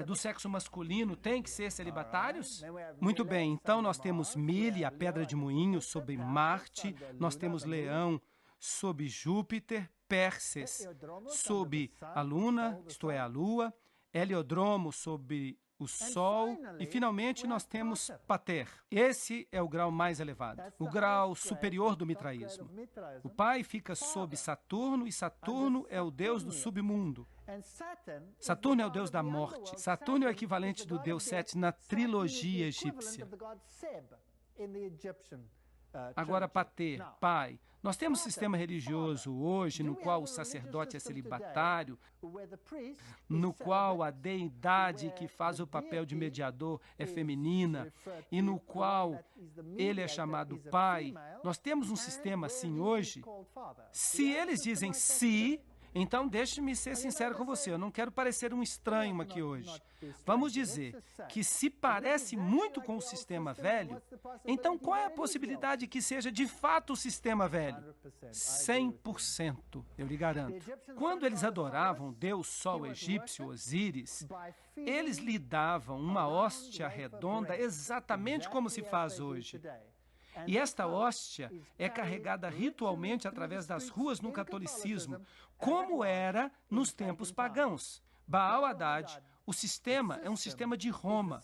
do sexo masculino têm que ser celibatários? Muito bem, então nós temos Mili, a pedra de moinho, sob Marte, nós temos Leão sob Júpiter, Pérses sob a Luna, isto é, a Lua, Heliodromo sob o Sol e, finalmente, nós temos Pater. Esse é o grau mais elevado, o grau superior do mitraísmo. O Pai fica sob Saturno e Saturno é o deus do submundo. Saturno é o deus da morte. Saturno é o equivalente do deus Sete na trilogia egípcia. Agora, pater, pai. Nós temos um sistema religioso hoje no qual o sacerdote é celibatário, no qual a deidade que faz o papel de mediador é feminina e no qual ele é chamado pai. Nós temos um sistema assim hoje. Se eles dizem sim, então deixe-me ser sincero com você, eu não quero parecer um estranho aqui hoje. Vamos dizer que se parece muito com o sistema velho, então qual é a possibilidade que seja de fato o sistema velho? 100%, eu lhe garanto. Quando eles adoravam o deus sol egípcio, Osíris, eles lhe davam uma hóstia redonda exatamente como se faz hoje. E esta hóstia é carregada ritualmente através das ruas no catolicismo, como era nos tempos pagãos. Baal Haddad, o sistema é um sistema de Roma.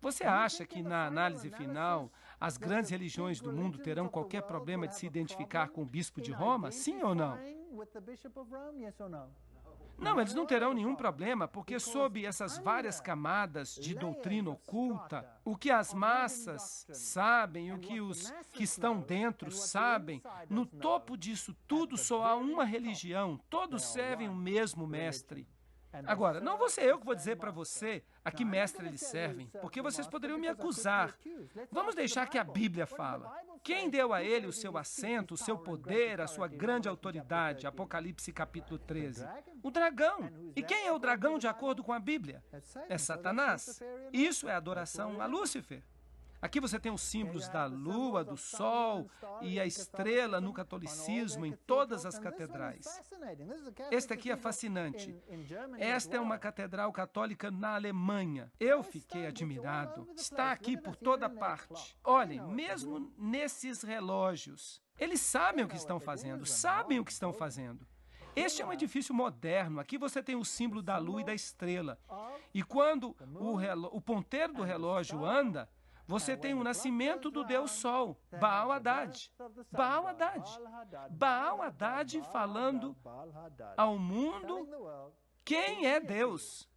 Você acha que na análise final as grandes religiões do mundo terão qualquer problema de se identificar com o bispo de Roma? Sim ou não? Não, eles não terão nenhum problema, porque sob essas várias camadas de doutrina oculta, o que as massas sabem, o que os que estão dentro sabem, no topo disso tudo só há uma religião, todos servem o mesmo mestre. Agora, não vou ser eu que vou dizer para você a que mestre eles servem, porque vocês poderiam me acusar. Vamos deixar que a Bíblia fala. Quem deu a ele o seu assento, o seu poder, a sua grande autoridade? Apocalipse capítulo 13. O dragão. E quem é o dragão de acordo com a Bíblia? É Satanás. Isso é adoração a Lúcifer. Aqui você tem os símbolos da lua, do sol e a estrela no catolicismo em todas as catedrais. Este aqui é fascinante. Esta é uma catedral católica na Alemanha. Eu fiquei admirado. Está aqui por toda parte. Olhem, mesmo nesses relógios, eles sabem o que estão fazendo, sabem o que estão fazendo. Este é um edifício moderno. Aqui você tem o símbolo da lua e da estrela. E quando o ponteiro do relógio anda, você tem o nascimento do Deus Sol, Baal Haddad. Baal Haddad. Baal Haddad falando ao mundo quem é Deus.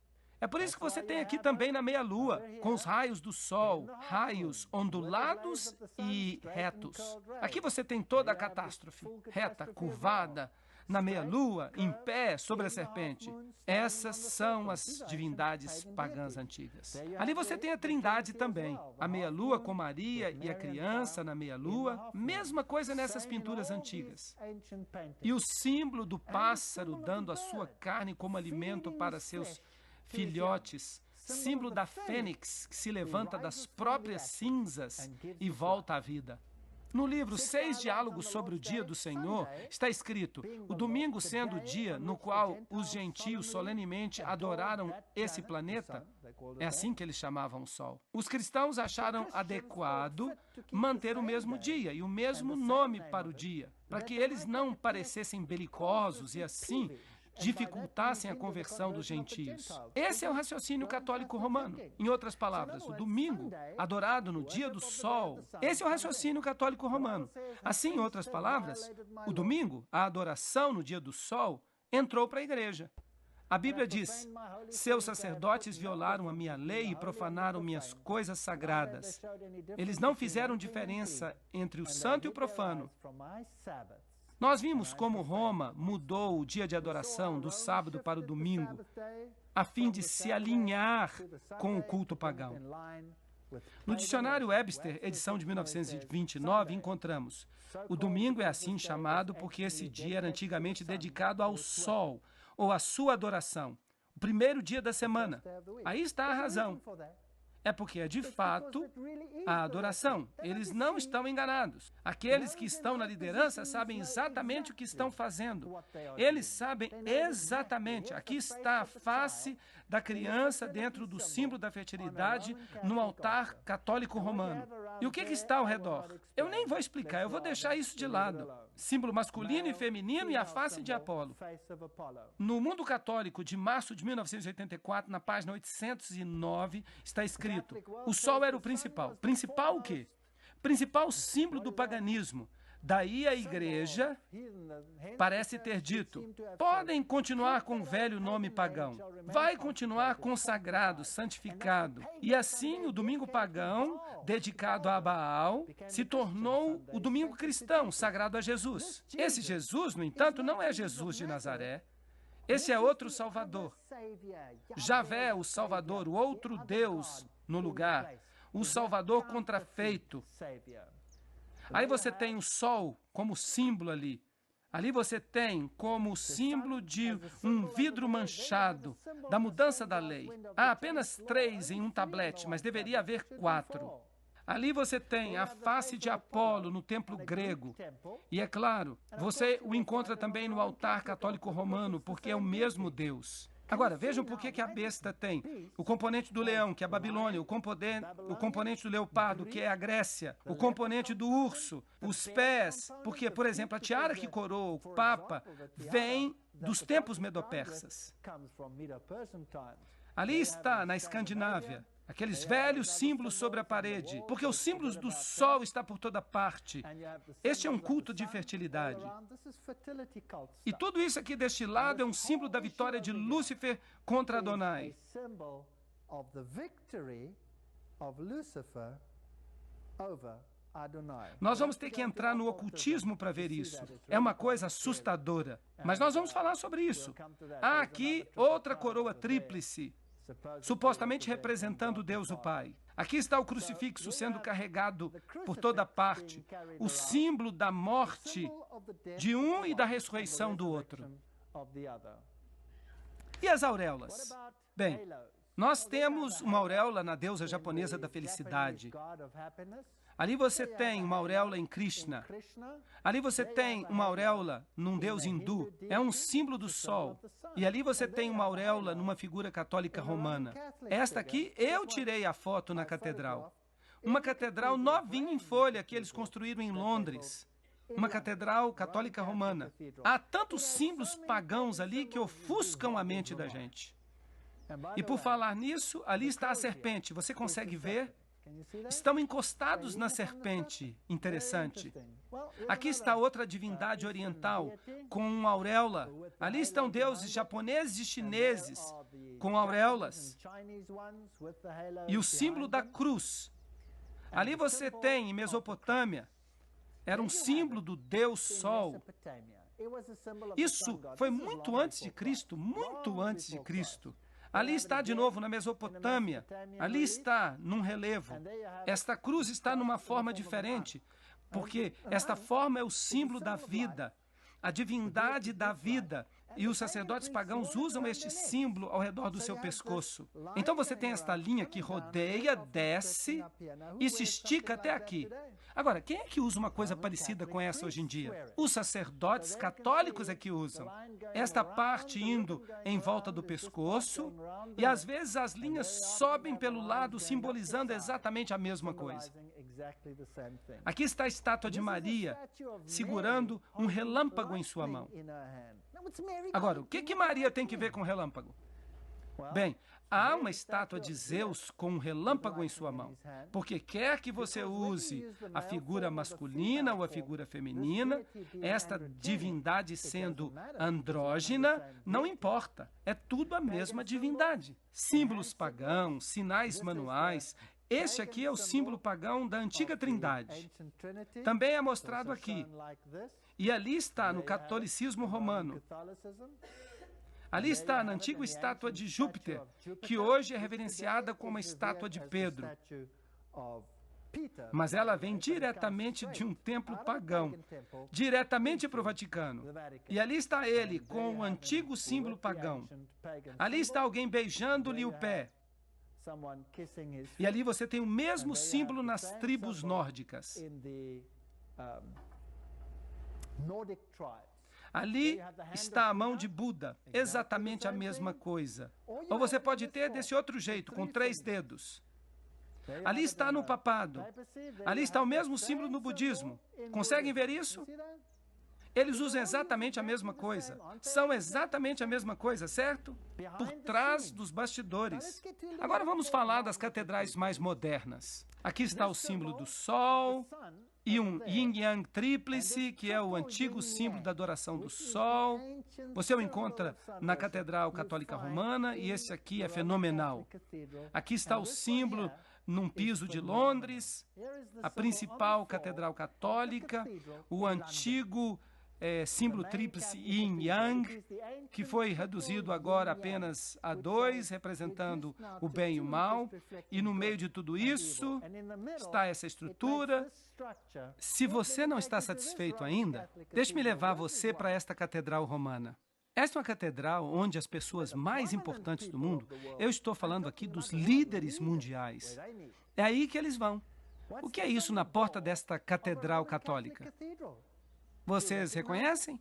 É por isso que você tem aqui também na meia-lua, com os raios do sol, raios ondulados e retos. Aqui você tem toda a catástrofe, reta, curvada, na meia-lua, em pé, sobre a serpente. Essas são as divindades pagãs antigas. Ali você tem a Trindade também. A meia-lua com Maria e a criança na meia-lua. Mesma coisa nessas pinturas antigas. E o símbolo do pássaro dando a sua carne como alimento para seus filhotes. Símbolo da fênix que se levanta das próprias cinzas e volta à vida. No livro 6 Diálogos sobre o Dia do Senhor, está escrito, o domingo sendo o dia no qual os gentios solenemente adoraram esse planeta, é assim que eles chamavam o Sol. Os cristãos acharam adequado manter o mesmo dia e o mesmo nome para o dia, para que eles não parecessem belicosos e assim dificultassem a conversão dos gentios. Esse é o raciocínio católico romano. Em outras palavras, o domingo, adorado no dia do sol, esse é o raciocínio católico romano. Assim, em outras palavras, o domingo, a adoração no dia do sol, entrou para a igreja. A Bíblia diz, seus sacerdotes violaram a minha lei e profanaram minhas coisas sagradas. Eles não fizeram diferença entre o santo e o profano. Nós vimos como Roma mudou o dia de adoração do sábado para o domingo, a fim de se alinhar com o culto pagão. No dicionário Webster, edição de 1929, encontramos: o domingo é assim chamado porque esse dia era antigamente dedicado ao sol, ou à sua adoração, o primeiro dia da semana. Aí está a razão. É porque é de fato a adoração. Eles não estão enganados. Aqueles que estão na liderança sabem exatamente o que estão fazendo. Eles sabem exatamente. Aqui está a face da criança dentro do símbolo da fertilidade no altar católico romano. E o que está ao redor? Eu nem vou explicar, eu vou deixar isso de lado. Símbolo masculino e feminino e a face de Apolo. No Mundo Católico de março de 1984, na página 809, está escrito: o sol era o principal. Principal o quê? Principal símbolo do paganismo. Daí a igreja parece ter dito, podem continuar com o velho nome pagão, vai continuar consagrado, santificado. E assim o domingo pagão, dedicado a Baal, se tornou o domingo cristão, sagrado a Jesus. Esse Jesus, no entanto, não é Jesus de Nazaré. Esse é outro Salvador. Javé, o Salvador, o outro Deus no lugar, o Salvador contrafeito. Aí você tem o sol como símbolo ali. Ali você tem como símbolo de um vidro manchado, da mudança da lei. Há apenas 3 em um tablete, mas deveria haver 4. Ali você tem a face de Apolo no templo grego. E é claro, você o encontra também no altar católico romano, porque é o mesmo Deus. Agora, vejam por que a besta tem o componente do leão, que é a Babilônia, o componente do leopardo, que é a Grécia, o componente do urso, os pés, porque, por exemplo, a tiara que coroa o Papa vem dos tempos medo-persas. Ali está, na Escandinávia, aqueles velhos símbolos sobre a parede, porque os símbolos do sol está por toda parte. Este é um culto de fertilidade. E tudo isso aqui deste lado é um símbolo da vitória de Lúcifer contra Adonai. Nós vamos ter que entrar no ocultismo para ver isso. É uma coisa assustadora. Mas nós vamos falar sobre isso. Há aqui outra coroa tríplice, supostamente representando Deus o Pai. Aqui está o crucifixo sendo carregado por toda parte, o símbolo da morte de um e da ressurreição do outro. E as auréolas? Bem, nós temos uma auréola na deusa japonesa da felicidade. Ali você tem uma auréola em Krishna. Ali você tem uma auréola num deus hindu. É um símbolo do sol. E ali você tem uma auréola numa figura católica romana. Esta aqui, eu tirei a foto na catedral. Uma catedral novinha em folha que eles construíram em Londres. Uma catedral católica romana. Há tantos símbolos pagãos ali que ofuscam a mente da gente. E por falar nisso, ali está a serpente. Você consegue ver? Estão encostados na serpente. Interessante. Aqui está outra divindade oriental com uma auréola. Ali estão deuses japoneses e chineses com auréolas. E o símbolo da cruz. Ali você tem, em Mesopotâmia, era um símbolo do Deus Sol. Isso foi muito antes de Cristo, muito antes de Cristo. Ali está de novo na Mesopotâmia, ali está num relevo. Esta cruz está numa forma diferente, porque esta forma é o símbolo da vida, a divindade da vida. E os sacerdotes pagãos usam este símbolo ao redor do seu pescoço. Então você tem esta linha que rodeia, desce e se estica até aqui. Agora, quem é que usa uma coisa parecida com essa hoje em dia? Os sacerdotes católicos é que usam. Esta parte indo em volta do pescoço e às vezes as linhas sobem pelo lado, simbolizando exatamente a mesma coisa. Aqui está a estátua de Maria segurando um relâmpago em sua mão. Agora, o que Maria tem que ver com relâmpago? Bem, há uma estátua de Zeus com um relâmpago em sua mão, porque quer que você use a figura masculina ou a figura feminina, esta divindade sendo andrógina, não importa, é tudo a mesma divindade. Símbolos pagãos, sinais manuais. Este aqui é o símbolo pagão da antiga Trindade. Também é mostrado aqui. E ali está no catolicismo romano. Ali está na antiga estátua de Júpiter, que hoje é reverenciada como a estátua de Pedro. Mas ela vem diretamente de um templo pagão, diretamente para o Vaticano. E ali está ele, com o antigo símbolo pagão. Ali está alguém beijando-lhe o pé. E ali você tem o mesmo símbolo nas tribos nórdicas. Ali está a mão de Buda, exatamente a mesma coisa. Ou você pode ter desse outro jeito, com 3 dedos. Ali está no papado. Ali está o mesmo símbolo no budismo. Conseguem ver isso? Eles usam exatamente a mesma coisa. São exatamente a mesma coisa, certo? Por trás dos bastidores. Agora vamos falar das catedrais mais modernas. Aqui está o símbolo do Sol e um Yin-Yang tríplice, que é o antigo símbolo da adoração do Sol. Você o encontra na Catedral Católica Romana e esse aqui é fenomenal. Aqui está o símbolo num piso de Londres, a principal catedral católica, o antigo símbolo tríplice Yin-Yang, que foi reduzido agora apenas a 2, representando o bem e o mal. E no meio de tudo isso está essa estrutura. Se você não está satisfeito ainda, deixe-me levar você para esta catedral romana. Esta é uma catedral onde as pessoas mais importantes do mundo, eu estou falando aqui dos líderes mundiais, é aí que eles vão. O que é isso na porta desta catedral católica? Vocês reconhecem?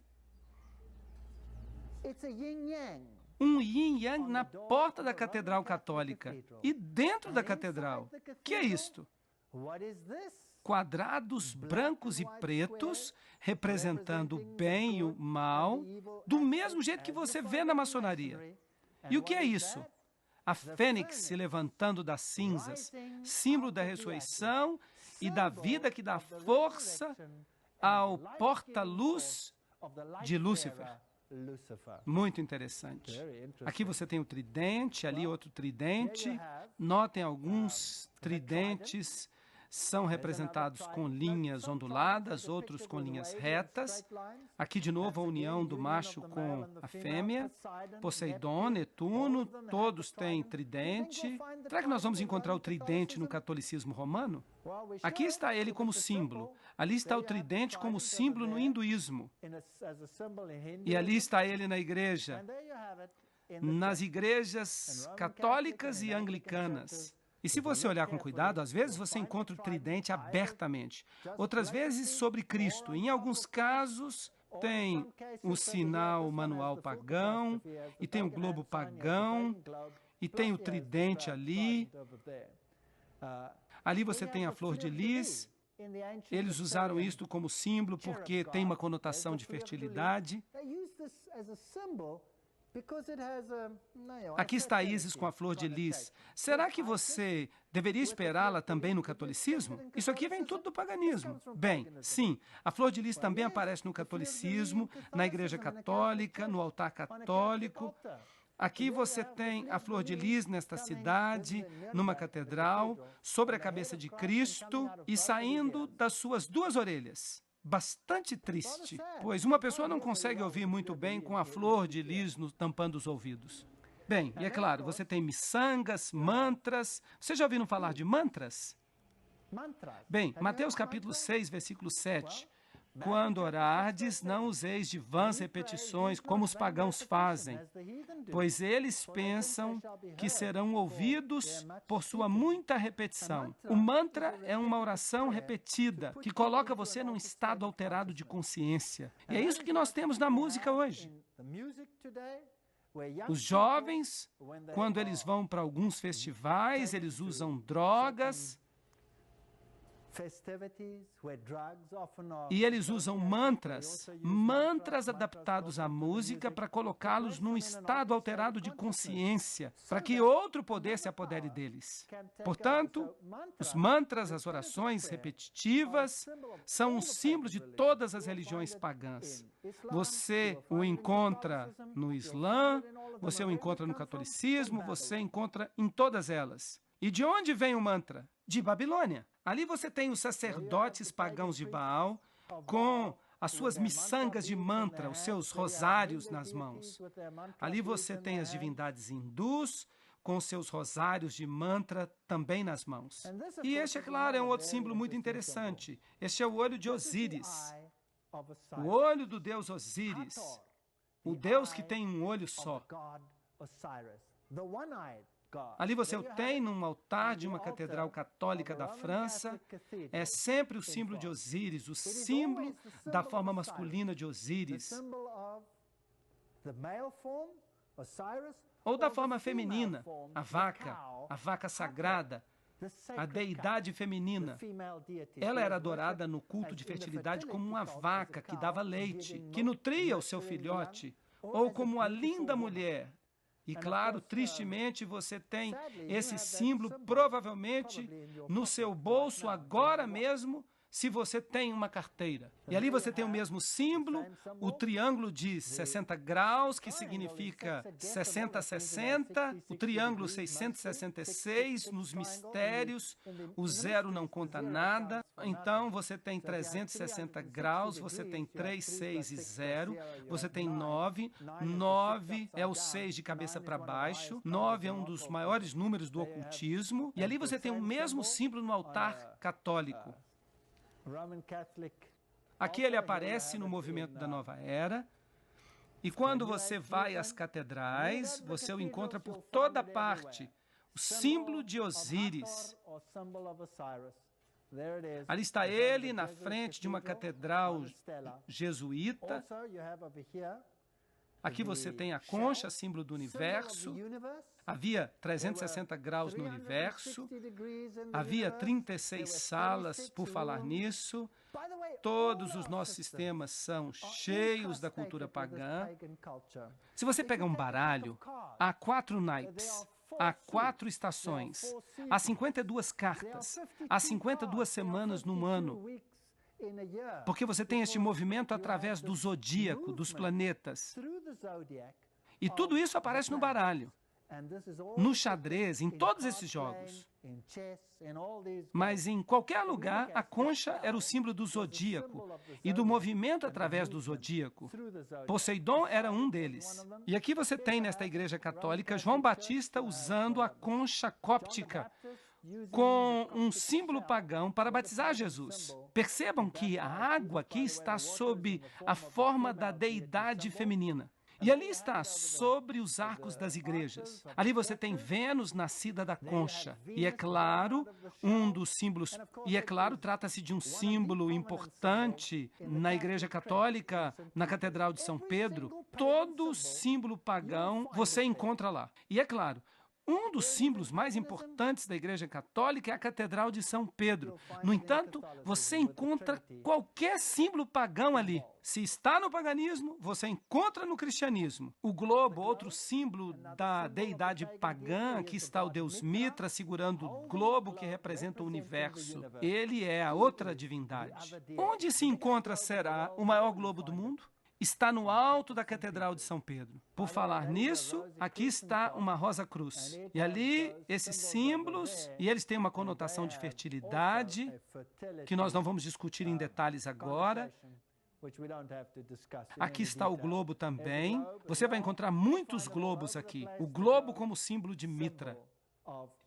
Um yin-yang na porta da Catedral Católica e dentro da catedral. O que é isto? Quadrados brancos e pretos, representando o bem e o mal, do mesmo jeito que você vê na maçonaria. E o que é isso? A fênix se levantando das cinzas, símbolo da ressurreição e da vida que dá força ao porta-luz de Lúcifer. Muito interessante. Aqui você tem o tridente, ali outro tridente. Notem alguns tridentes são representados com linhas onduladas, outros com linhas retas. Aqui, de novo, a união do macho com a fêmea. Poseidon, Netuno, todos têm tridente. Será que nós vamos encontrar o tridente no catolicismo romano? Aqui está ele como símbolo. Ali está o tridente como símbolo no hinduísmo. E ali está ele na igreja, nas igrejas católicas e anglicanas. E se você olhar com cuidado, às vezes você encontra o tridente abertamente, outras vezes sobre Cristo. Em alguns casos, tem o sinal manual pagão, e tem o globo pagão, e tem o tridente ali. Ali você tem a flor de lis. Eles usaram isto como símbolo porque tem uma conotação de fertilidade. Aqui está Ísis com a flor de lis. Será que você deveria esperá-la também no catolicismo? Isso aqui vem tudo do paganismo. Bem, sim, a flor de lis também aparece no catolicismo, na igreja católica, no altar católico. Aqui você tem a flor de lis nesta cidade, numa catedral, sobre a cabeça de Cristo e saindo das suas duas orelhas. Bastante triste, pois uma pessoa não consegue ouvir muito bem com a flor de lis tampando os ouvidos. Bem, e é claro, você tem miçangas, mantras. Vocês já ouviram falar de mantras? Bem, Mateus capítulo 6, versículo 7. Quando orardes, não useis de vãs repetições, como os pagãos fazem, pois eles pensam que serão ouvidos por sua muita repetição. O mantra é uma oração repetida, que coloca você num estado alterado de consciência. E é isso que nós temos na música hoje. Os jovens, quando eles vão para alguns festivais, eles usam drogas, e eles usam mantras adaptados à música para colocá-los num estado alterado de consciência, para que outro poder se apodere deles. Portanto, os mantras, as orações repetitivas, são um símbolo de todas as religiões pagãs. Você o encontra no Islã, você o encontra no catolicismo, você encontra em todas elas. E de onde vem o mantra? De Babilônia. Ali você tem os sacerdotes pagãos de Baal com as suas miçangas de mantra, os seus rosários nas mãos. Ali você tem as divindades hindus com seus rosários de mantra também nas mãos. E este, é claro, é um outro símbolo muito interessante. Este é o olho de Osíris, o olho do deus Osíris, o deus que tem um olho só. Ali você o tem num altar de uma catedral católica da França. É sempre o símbolo de Osíris, o símbolo da forma masculina de Osíris. Ou da forma feminina, a vaca sagrada, a deidade feminina. Ela era adorada no culto de fertilidade como uma vaca que dava leite, que nutria o seu filhote, ou como uma linda mulher. E claro, tristemente, você tem esse símbolo provavelmente no seu bolso agora mesmo, se você tem uma carteira. E ali você tem o mesmo símbolo, o triângulo de 60 graus, que significa 60-60, o triângulo 666 nos mistérios, o zero não conta nada. Então, você tem 360 graus, você tem 3, 6 e 0, você tem 9, 9 é o 6 de cabeça para baixo, 9 é um dos maiores números do ocultismo, e ali você tem o mesmo símbolo no altar católico. Aqui ele aparece no movimento da Nova Era, e quando você vai às catedrais, você o encontra por toda parte, o símbolo de Osíris. Ali está ele, na frente de uma catedral jesuíta. Aqui você tem a concha, símbolo do universo. Havia 360 graus no universo. Havia 36 salas por falar nisso. Todos os nossos sistemas são cheios da cultura pagã. Se você pegar um baralho, há 4 naipes, há 4 estações, há 52 cartas, há 52 semanas num ano. Porque você tem este movimento através do zodíaco, dos planetas. E tudo isso aparece no baralho, no xadrez, em todos esses jogos. Mas em qualquer lugar, a concha era o símbolo do zodíaco e do movimento através do zodíaco. Poseidon era um deles. E aqui você tem, nesta igreja católica, João Batista usando a concha cóptica com um símbolo pagão para batizar Jesus. Percebam que a água aqui está sob a forma da deidade feminina. E ali está, sobre os arcos das igrejas. Ali você tem Vênus, nascida da concha. E é claro, um dos símbolos... E é claro, trata-se de um símbolo importante na Igreja Católica, na Catedral de São Pedro. Todo símbolo pagão você encontra lá. E é claro, um dos símbolos mais importantes da Igreja Católica é a Catedral de São Pedro. No entanto, você encontra qualquer símbolo pagão ali. Se está no paganismo, você encontra no cristianismo. O globo, outro símbolo da deidade pagã, aqui está o deus Mitra segurando o globo que representa o universo. Ele é a outra divindade. Onde se encontra, será, o maior globo do mundo? Está no alto da Catedral de São Pedro. Por falar nisso, aqui está uma rosa cruz. E ali, esses símbolos, e eles têm uma conotação de fertilidade, que nós não vamos discutir em detalhes agora. Aqui está o globo também. Você vai encontrar muitos globos aqui. O globo como símbolo de Mitra.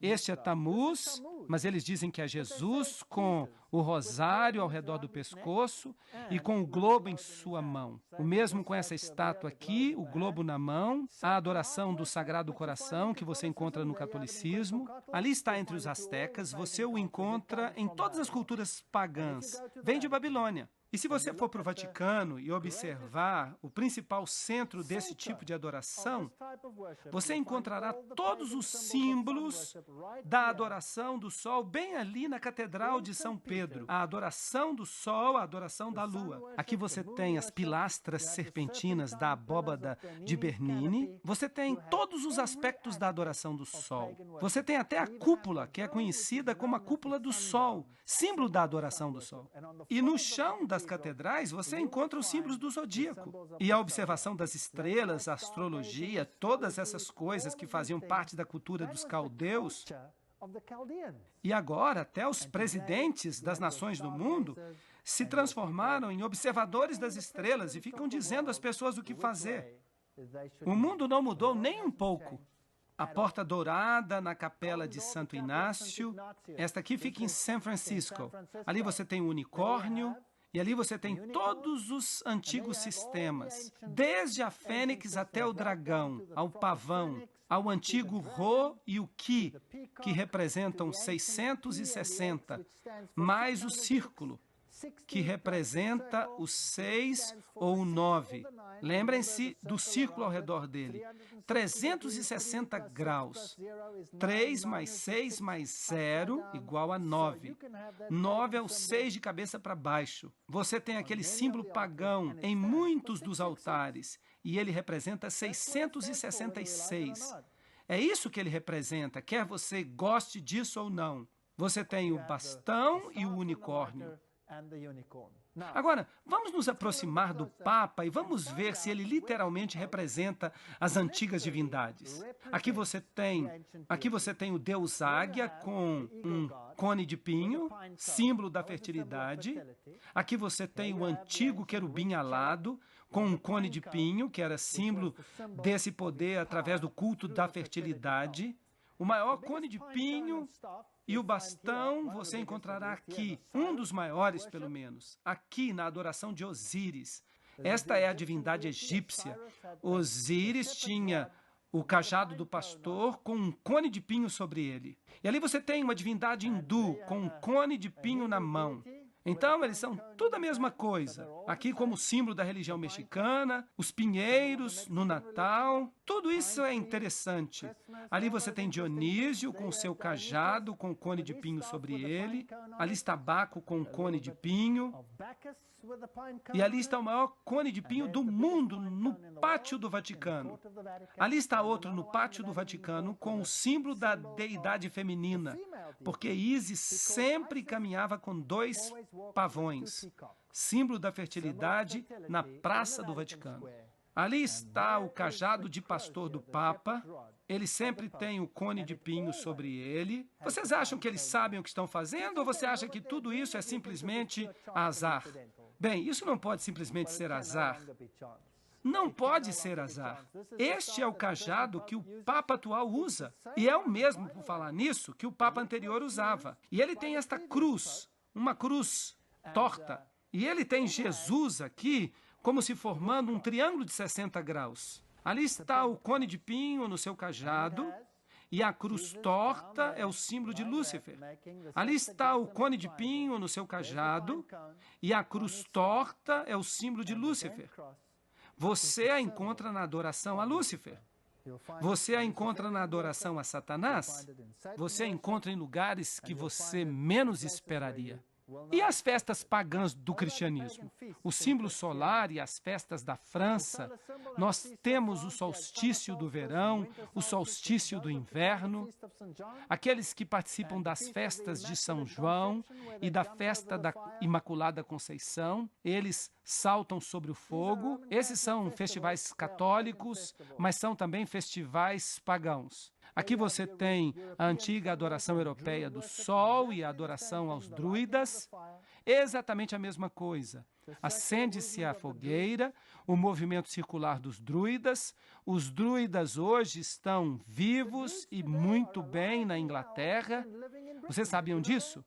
Este é Tamuz, mas eles dizem que é Jesus com o rosário ao redor do pescoço e com o globo em sua mão. O mesmo com essa estátua aqui, o globo na mão, a adoração do Sagrado Coração que você encontra no catolicismo. Ali está entre os astecas, você o encontra em todas as culturas pagãs. Vem de Babilônia. E se você for para o Vaticano e observar o principal centro desse tipo de adoração, você encontrará todos os símbolos da adoração do Sol bem ali na Catedral de São Pedro. A adoração do Sol, a adoração da Lua. Aqui você tem as pilastras serpentinas da abóbada de Bernini. Você tem todos os aspectos da adoração do Sol. Você tem até a cúpula, que é conhecida como a cúpula do Sol, símbolo da adoração do Sol. E no chão das catedrais, você encontra os símbolos do zodíaco. E a observação das estrelas, a astrologia, todas essas coisas que faziam parte da cultura dos caldeus. E agora, até os presidentes das nações do mundo se transformaram em observadores das estrelas e ficam dizendo às pessoas o que fazer. O mundo não mudou nem um pouco. A Porta Dourada na Capela de Santo Inácio, esta aqui fica em São Francisco. Ali você tem o unicórnio, e ali você tem todos os antigos sistemas, desde a fênix até o dragão, ao pavão, ao antigo Ro e o Ki, que representam 660, mais o círculo. que representa o 6 ou o 9. Lembrem-se do círculo ao redor dele. 360 graus. 3 mais 6 mais 0 igual a 9. 9 é o 6 de cabeça para baixo. Você tem aquele símbolo pagão em muitos dos altares, e ele representa 666. É isso que ele representa, quer você goste disso ou não. Você tem o bastão e o unicórnio. Agora, vamos nos aproximar do Papa e vamos ver se ele literalmente representa as antigas divindades. Aqui você tem o Deus Águia com um cone de pinho, símbolo da fertilidade. Aqui você tem o antigo querubim alado com um cone de pinho, que era símbolo desse poder através do culto da fertilidade. O maior cone de pinho e o bastão você encontrará aqui, um dos maiores, pelo menos, aqui na adoração de Osíris. Esta é a divindade egípcia. Osíris tinha o cajado do pastor com um cone de pinho sobre ele. E ali você tem uma divindade hindu com um cone de pinho na mão. Então, eles são tudo a mesma coisa. Aqui, como símbolo da religião mexicana, os pinheiros no Natal, tudo isso é interessante. Ali você tem Dionísio com o seu cajado, com o cone de pinho sobre ele. Ali está Baco com o cone de pinho. E ali está o maior cone de pinho do mundo, no pátio do Vaticano. Ali está outro no pátio do Vaticano com o símbolo da deidade feminina, porque Ísis sempre caminhava com 2 pavões, símbolo da fertilidade na Praça do Vaticano. Ali está o cajado de pastor do Papa. Ele sempre tem o cone de pinho sobre ele. Vocês acham que eles sabem o que estão fazendo ou você acha que tudo isso é simplesmente azar? Bem, isso não pode simplesmente ser azar. Não pode ser azar. Este é o cajado que o Papa atual usa. E é o mesmo, por falar nisso, que o Papa anterior usava. E ele tem esta cruz, uma cruz torta. E ele tem Jesus aqui como se formando um triângulo de 60 graus. Ali está o cone de pinho no seu cajado, e a cruz torta é o símbolo de Lúcifer. Ali está o cone de pinho no seu cajado, e a cruz torta é o símbolo de Lúcifer. Você a encontra na adoração a Lúcifer. Você a encontra na adoração a Satanás. Você a encontra em lugares que você menos esperaria. E as festas pagãs do cristianismo? O símbolo solar e as festas da França. Nós temos o solstício do verão, o solstício do inverno. Aqueles que participam das festas de São João e da festa da Imaculada Conceição, eles saltam sobre o fogo. Esses são festivais católicos, mas são também festivais pagãos. Aqui você tem a antiga adoração europeia do sol e a adoração aos druidas. Exatamente a mesma coisa. Acende-se a fogueira, o movimento circular dos druidas. Os druidas hoje estão vivos e muito bem na Inglaterra. Vocês sabiam disso?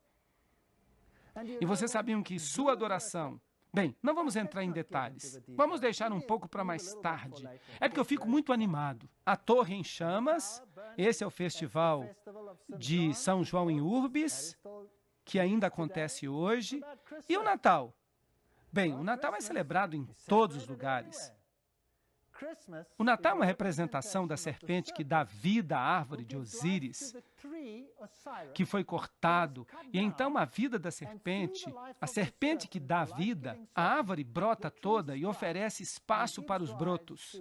E vocês sabiam que sua adoração... Bem, não vamos entrar em detalhes. Vamos deixar um pouco para mais tarde. É porque eu fico muito animado. A Torre em Chamas, esse é o festival de São João em Urbis, que ainda acontece hoje. E o Natal? Bem, o Natal é celebrado em todos os lugares. O Natal é uma representação da serpente que dá vida à árvore de Osíris, que foi cortado, e então a vida da serpente, a serpente que dá vida, a árvore brota toda e oferece espaço para os brotos.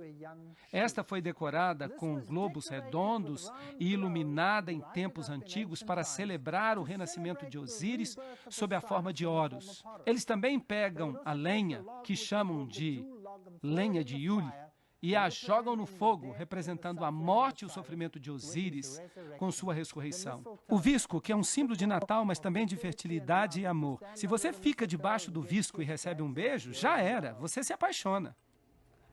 Esta foi decorada com globos redondos e iluminada em tempos antigos para celebrar o renascimento de Osíris sob a forma de Horus. Eles também pegam a lenha, que chamam de lenha de Yule, e a jogam no fogo, representando a morte e o sofrimento de Osíris com sua ressurreição. O visco, que é um símbolo de Natal, mas também de fertilidade e amor. Se você fica debaixo do visco e recebe um beijo, já era, você se apaixona.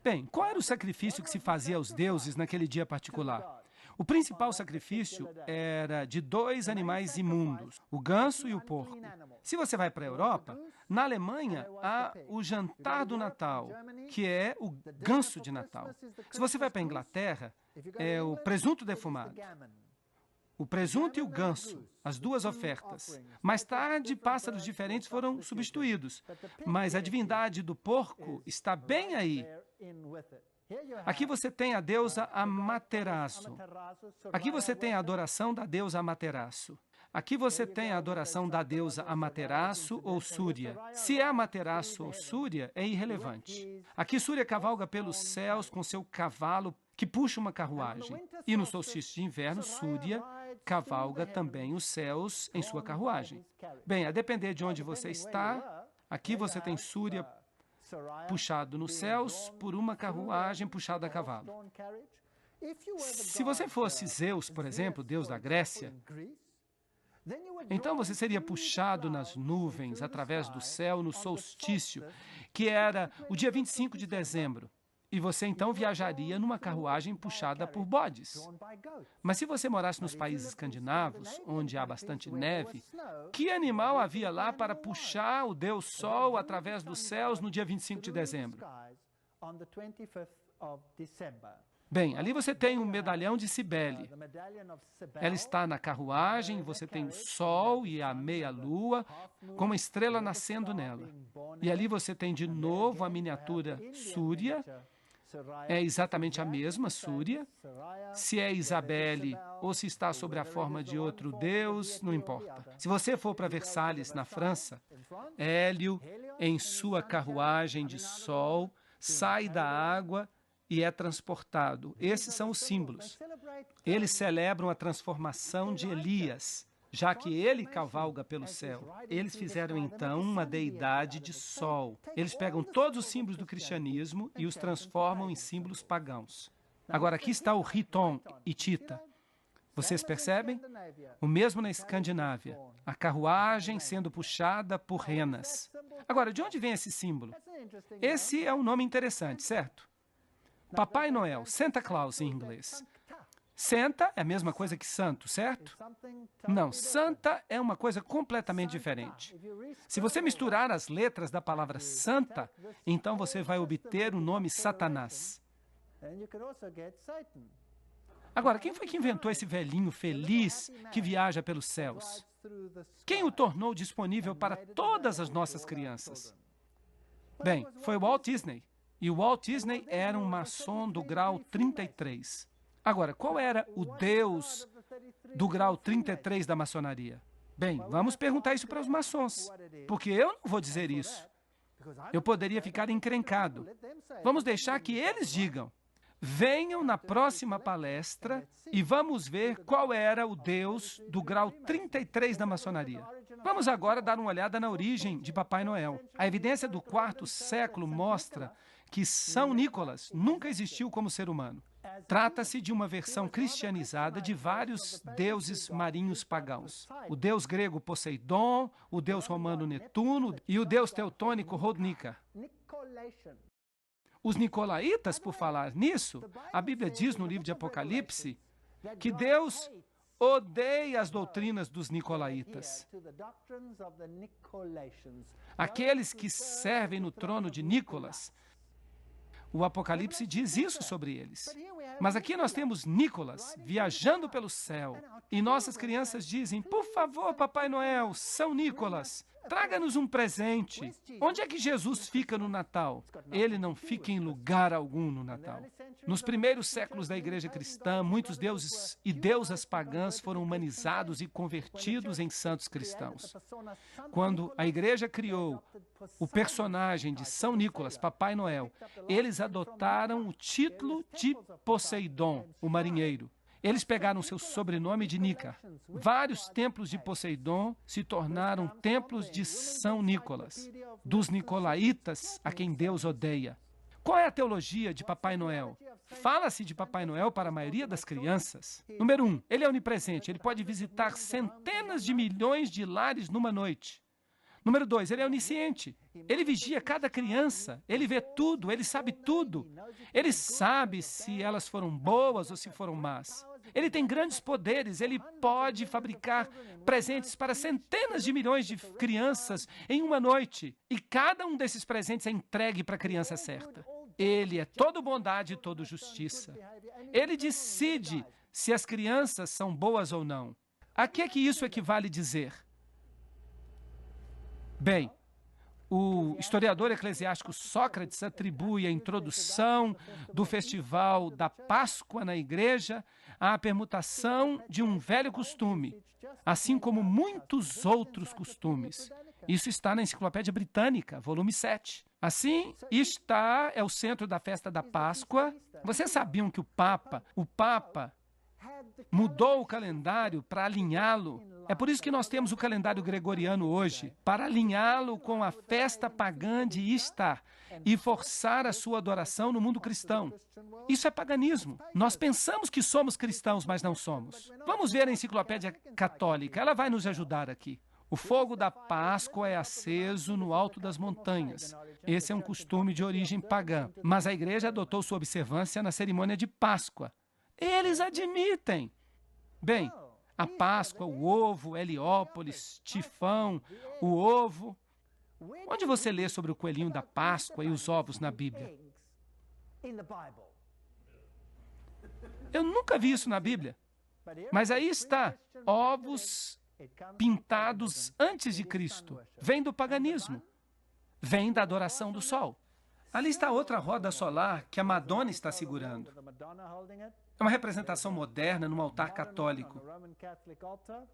Bem, qual era o sacrifício que se fazia aos deuses naquele dia particular? O principal sacrifício era de 2 animais imundos, o ganso e o porco. Se você vai para a Europa, na Alemanha há o jantar do Natal, que é o ganso de Natal. Se você vai para a Inglaterra, é o presunto defumado. o presunto e o ganso, as duas ofertas. Mais tarde, pássaros diferentes foram substituídos, mas a divindade do porco está bem aí. Aqui você tem a deusa Amaterasu. Aqui você tem a adoração da deusa Amaterasu. Aqui você tem a adoração da deusa Amaterasu ou Súria. Se é Amaterasu ou Súria, é irrelevante. Aqui Súria cavalga pelos céus com seu cavalo que puxa uma carruagem. E no solstício de inverno, Súria cavalga também os céus em sua carruagem. Bem, a depender de onde você está, aqui você tem Súria puxado nos céus por uma carruagem puxada a cavalo. Se você fosse Zeus, por exemplo, deus da Grécia, então você seria puxado nas nuvens através do céu no solstício, que era o dia 25 de dezembro. E você então viajaria numa carruagem puxada por bodes. Mas se você morasse nos países escandinavos, onde há bastante neve, que animal havia lá para puxar o Deus Sol através dos céus no dia 25 de dezembro? Bem, ali você tem um medalhão de Cibele. Ela está na carruagem, você tem o sol e a meia-lua, com uma estrela nascendo nela. E ali você tem de novo a miniatura Súria. É exatamente a mesma Súria. Se é Isabelle ou se está sobre a forma de outro deus, não importa. Se você for para Versalhes, na França, Hélio, em sua carruagem de sol, sai da água e é transportado. Esses são os símbolos. Eles celebram a transformação de Elias, já que ele cavalga pelo céu. Eles fizeram, então, uma deidade de sol. Eles pegam todos os símbolos do cristianismo e os transformam em símbolos pagãos. Agora, aqui está o Riton e Tita. Vocês percebem? O mesmo na Escandinávia. A carruagem sendo puxada por renas. Agora, de onde vem esse símbolo? Esse é um nome interessante, certo? Papai Noel, Santa Claus em inglês. Santa é a mesma coisa que santo, certo? Não, santa é uma coisa completamente diferente. Se você misturar as letras da palavra santa, então você vai obter o nome Satanás. Agora, quem foi que inventou esse velhinho feliz que viaja pelos céus? Quem o tornou disponível para todas as nossas crianças? Bem, foi o Walt Disney. E o Walt Disney era um maçom do grau 33. Agora, qual era o Deus do grau 33 da maçonaria? Bem, vamos perguntar isso para os maçons, porque eu não vou dizer isso. Eu poderia ficar encrencado. Vamos deixar que eles digam. Venham na próxima palestra e vamos ver qual era o Deus do grau 33 da maçonaria. Vamos agora dar uma olhada na origem de Papai Noel. A evidência do quarto século mostra que São Nicolas nunca existiu como ser humano. Trata-se de uma versão cristianizada de vários deuses marinhos pagãos. O deus grego Poseidon, o deus romano Netuno e o deus teutônico Rodnica. Os nicolaítas, por falar nisso, a Bíblia diz no livro de Apocalipse que Deus odeia as doutrinas dos nicolaítas. Aqueles que servem no trono de Nicolas, o Apocalipse diz isso sobre eles. Mas aqui nós temos Nicolas viajando pelo céu. E nossas crianças dizem, por favor, Papai Noel, São Nicolas, traga-nos um presente. Onde é que Jesus fica no Natal? Ele não fica em lugar algum no Natal. Nos primeiros séculos da igreja cristã, muitos deuses e deusas pagãs foram humanizados e convertidos em santos cristãos. Quando a igreja criou o personagem de São Nicolas, Papai Noel, eles adotaram o título de Poseidon, o marinheiro. Eles pegaram seu sobrenome de Nica. Vários templos de Poseidon se tornaram templos de São Nicolas, dos nicolaítas, a quem Deus odeia. Qual é a teologia de Papai Noel? Fala-se de Papai Noel para a maioria das crianças. Número 1, ele é onipresente, ele pode visitar centenas de milhões de lares numa noite. Número 2, ele é onisciente. Ele vigia cada criança, ele vê tudo, ele sabe tudo. Ele sabe se elas foram boas ou se foram más. Ele tem grandes poderes, ele pode fabricar presentes para centenas de milhões de crianças em uma noite. E cada um desses presentes é entregue para a criança certa. Ele é todo bondade e todo justiça. Ele decide se as crianças são boas ou não. A que é que isso equivale dizer? Bem, o historiador eclesiástico Sócrates atribui a introdução do festival da Páscoa na igreja à permutação de um velho costume, assim como muitos outros costumes. Isso está na Enciclopédia Britânica, volume 7. Assim, é o centro da festa da Páscoa. Vocês sabiam que o Papa mudou o calendário para alinhá-lo? É por isso que nós temos o calendário gregoriano hoje, para alinhá-lo com a festa pagã de Ishtar e forçar a sua adoração no mundo cristão. Isso é paganismo. Nós pensamos que somos cristãos, mas não somos. Vamos ver a Enciclopédia Católica, ela vai nos ajudar aqui. O fogo da Páscoa é aceso no alto das montanhas. Esse é um costume de origem pagã, mas a igreja adotou sua observância na cerimônia de Páscoa. Eles admitem. Bem, a Páscoa, o ovo, Heliópolis, Tifão, o ovo. Onde você lê sobre o coelhinho da Páscoa e os ovos na Bíblia? Eu nunca vi isso na Bíblia. Mas aí está, ovos pintados antes de Cristo. Vem do paganismo. Vem da adoração do sol. Ali está outra roda solar que a Madonna está segurando. É uma representação moderna num altar católico.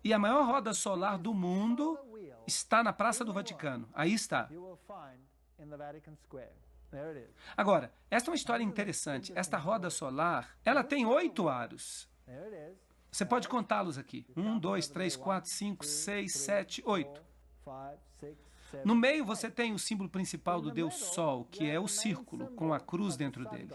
E a maior roda solar do mundo está na Praça do Vaticano. Aí está. Agora, esta é uma história interessante. Esta roda solar, ela tem 8 aros. Você pode contá-los aqui. 1, 2, 3, 4, 5, 6, 7, 8. No meio você tem o símbolo principal do Deus Sol, que é o círculo, com a cruz dentro dele.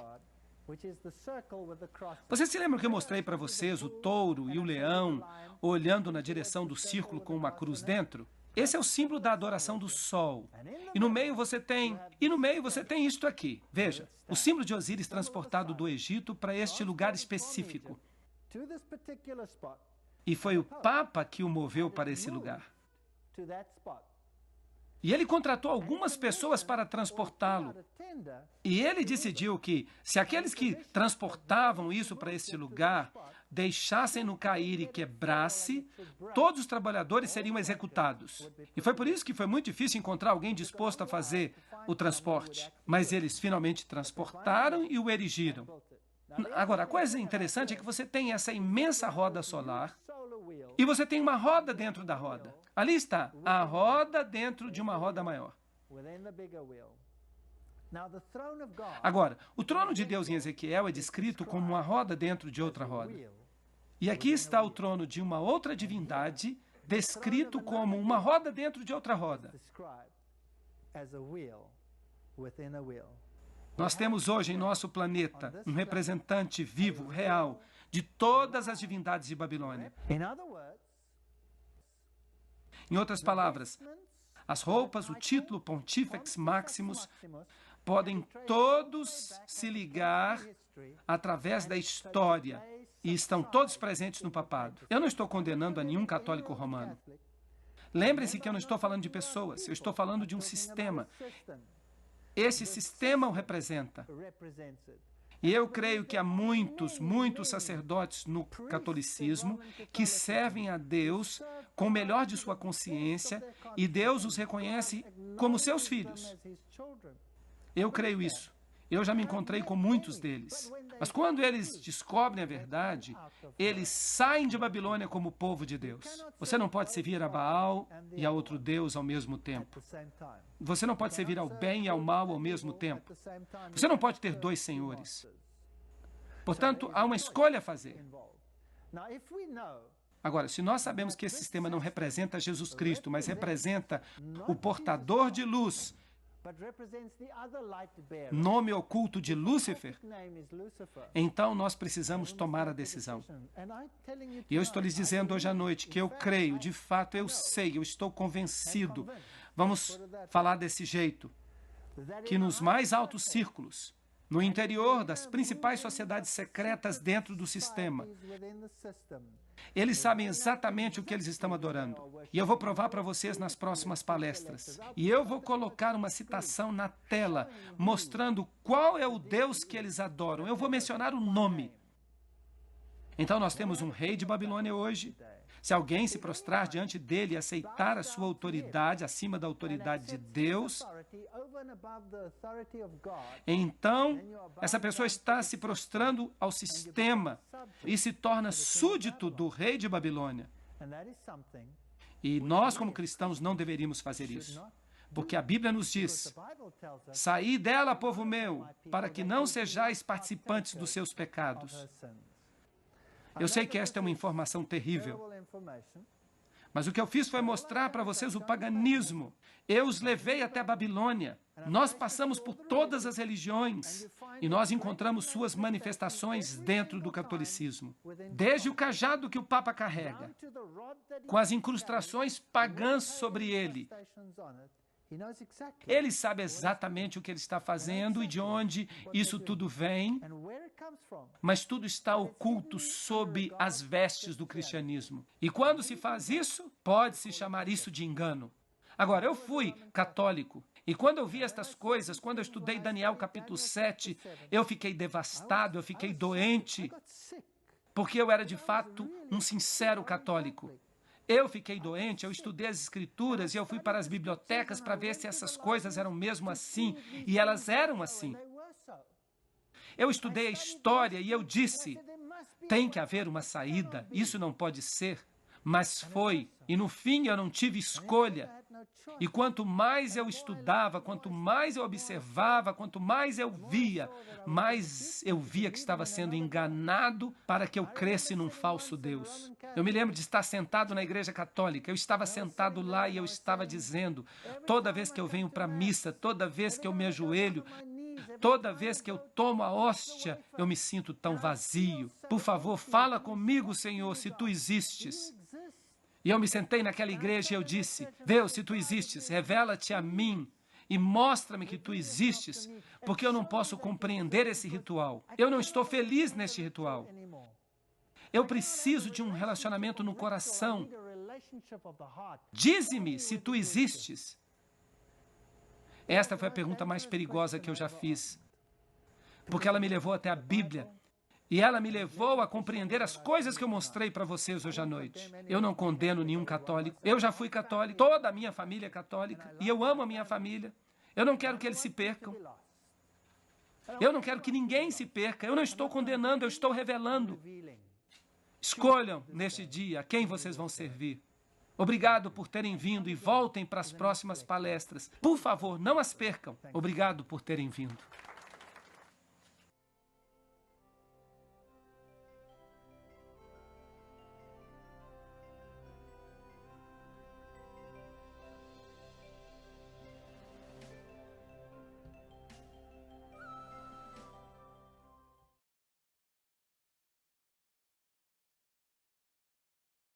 Vocês se lembram que eu mostrei para vocês o touro e o leão olhando na direção do círculo com uma cruz dentro? Esse é o símbolo da adoração do sol. E no meio você tem isto aqui. Veja, o símbolo de Osíris transportado do Egito para este lugar específico. E foi o Papa que o moveu para esse lugar. E ele contratou algumas pessoas para transportá-lo. E ele decidiu que, se aqueles que transportavam isso para esse lugar deixassem-no cair e quebrasse, todos os trabalhadores seriam executados. E foi por isso que foi muito difícil encontrar alguém disposto a fazer o transporte. Mas eles finalmente transportaram e o erigiram. Agora, a coisa interessante é que você tem essa imensa roda solar e você tem uma roda dentro da roda. Ali está, a roda dentro de uma roda maior. Agora, o trono de Deus em Ezequiel é descrito como uma roda dentro de outra roda. E aqui está o trono de uma outra divindade, descrito como uma roda dentro de outra roda. Nós temos hoje em nosso planeta um representante vivo, real, de todas as divindades de Babilônia. Em outras palavras, as roupas, o título Pontifex Maximus, podem todos se ligar através da história e estão todos presentes no papado. Eu não estou condenando a nenhum católico romano. Lembrem-se que eu não estou falando de pessoas, eu estou falando de um sistema. Esse sistema o representa. E eu creio que há muitos sacerdotes no catolicismo que servem a Deus com o melhor de sua consciência e Deus os reconhece como seus filhos. Eu creio isso. Eu já me encontrei com muitos deles. Mas quando eles descobrem a verdade, eles saem de Babilônia como povo de Deus. Você não pode servir a Baal e a outro Deus ao mesmo tempo. Você não pode servir ao bem e ao mal ao mesmo tempo. Você não pode ter 2 senhores. Portanto, há uma escolha a fazer. Agora, se nós sabemos que esse sistema não representa Jesus Cristo, mas representa o portador de luz, nome oculto de Lúcifer, então nós precisamos tomar a decisão. E eu estou lhes dizendo hoje à noite que eu creio, de fato eu sei, eu estou convencido. Vamos falar desse jeito, que nos mais altos círculos, no interior das principais sociedades secretas dentro do sistema, eles sabem exatamente o que eles estão adorando. E eu vou provar para vocês nas próximas palestras. E eu vou colocar uma citação na tela, mostrando qual é o Deus que eles adoram. Eu vou mencionar o nome. Então nós temos um rei de Babilônia hoje. Se alguém se prostrar diante dele e aceitar a sua autoridade acima da autoridade de Deus, então essa pessoa está se prostrando ao sistema e se torna súdito do rei de Babilônia. E nós, como cristãos, não deveríamos fazer isso. Porque a Bíblia nos diz: saí dela, povo meu, para que não sejais participantes dos seus pecados. Eu sei que esta é uma informação terrível, mas o que eu fiz foi mostrar para vocês o paganismo. Eu os levei até a Babilônia. Nós passamos por todas as religiões e nós encontramos suas manifestações dentro do catolicismo. Desde o cajado que o Papa carrega, com as incrustações pagãs sobre ele. Ele sabe exatamente o que ele está fazendo e de onde isso tudo vem, mas tudo está oculto sob as vestes do cristianismo. E quando se faz isso, pode-se chamar isso de engano. Agora, eu fui católico, e quando eu vi estas coisas, quando eu estudei Daniel capítulo 7, eu fiquei devastado, eu fiquei doente, porque eu era de fato um sincero católico. Eu fiquei doente, eu estudei as escrituras e eu fui para as bibliotecas para ver se essas coisas eram mesmo assim, e elas eram assim. Eu estudei a história e eu disse, tem que haver uma saída, isso não pode ser, mas foi, e no fim eu não tive escolha. E quanto mais eu estudava, quanto mais eu observava, quanto mais eu via, mais eu via que estava sendo enganado para que eu cresce num falso Deus. Eu me lembro de estar sentado na igreja católica, eu estava sentado lá e eu estava dizendo, toda vez que eu venho para a missa, toda vez que eu me ajoelho, toda vez que eu tomo a hóstia, eu me sinto tão vazio. Por favor, fala comigo, Senhor, se tu existes. E eu me sentei naquela igreja e eu disse, Deus, se tu existes, revela-te a mim e mostra-me que tu existes, porque eu não posso compreender esse ritual. Eu não estou feliz neste ritual. Eu preciso de um relacionamento no coração. Dize-me se tu existes. Esta foi a pergunta mais perigosa que eu já fiz, porque ela me levou até a Bíblia. E ela me levou a compreender as coisas que eu mostrei para vocês hoje à noite. Eu não condeno nenhum católico. Eu já fui católico, toda a minha família é católica, e eu amo a minha família. Eu não quero que eles se percam. Eu não quero que ninguém se perca. Eu não estou condenando, eu estou revelando. Escolham neste dia a quem vocês vão servir. Obrigado por terem vindo e voltem para as próximas palestras. Por favor, não as percam. Obrigado por terem vindo.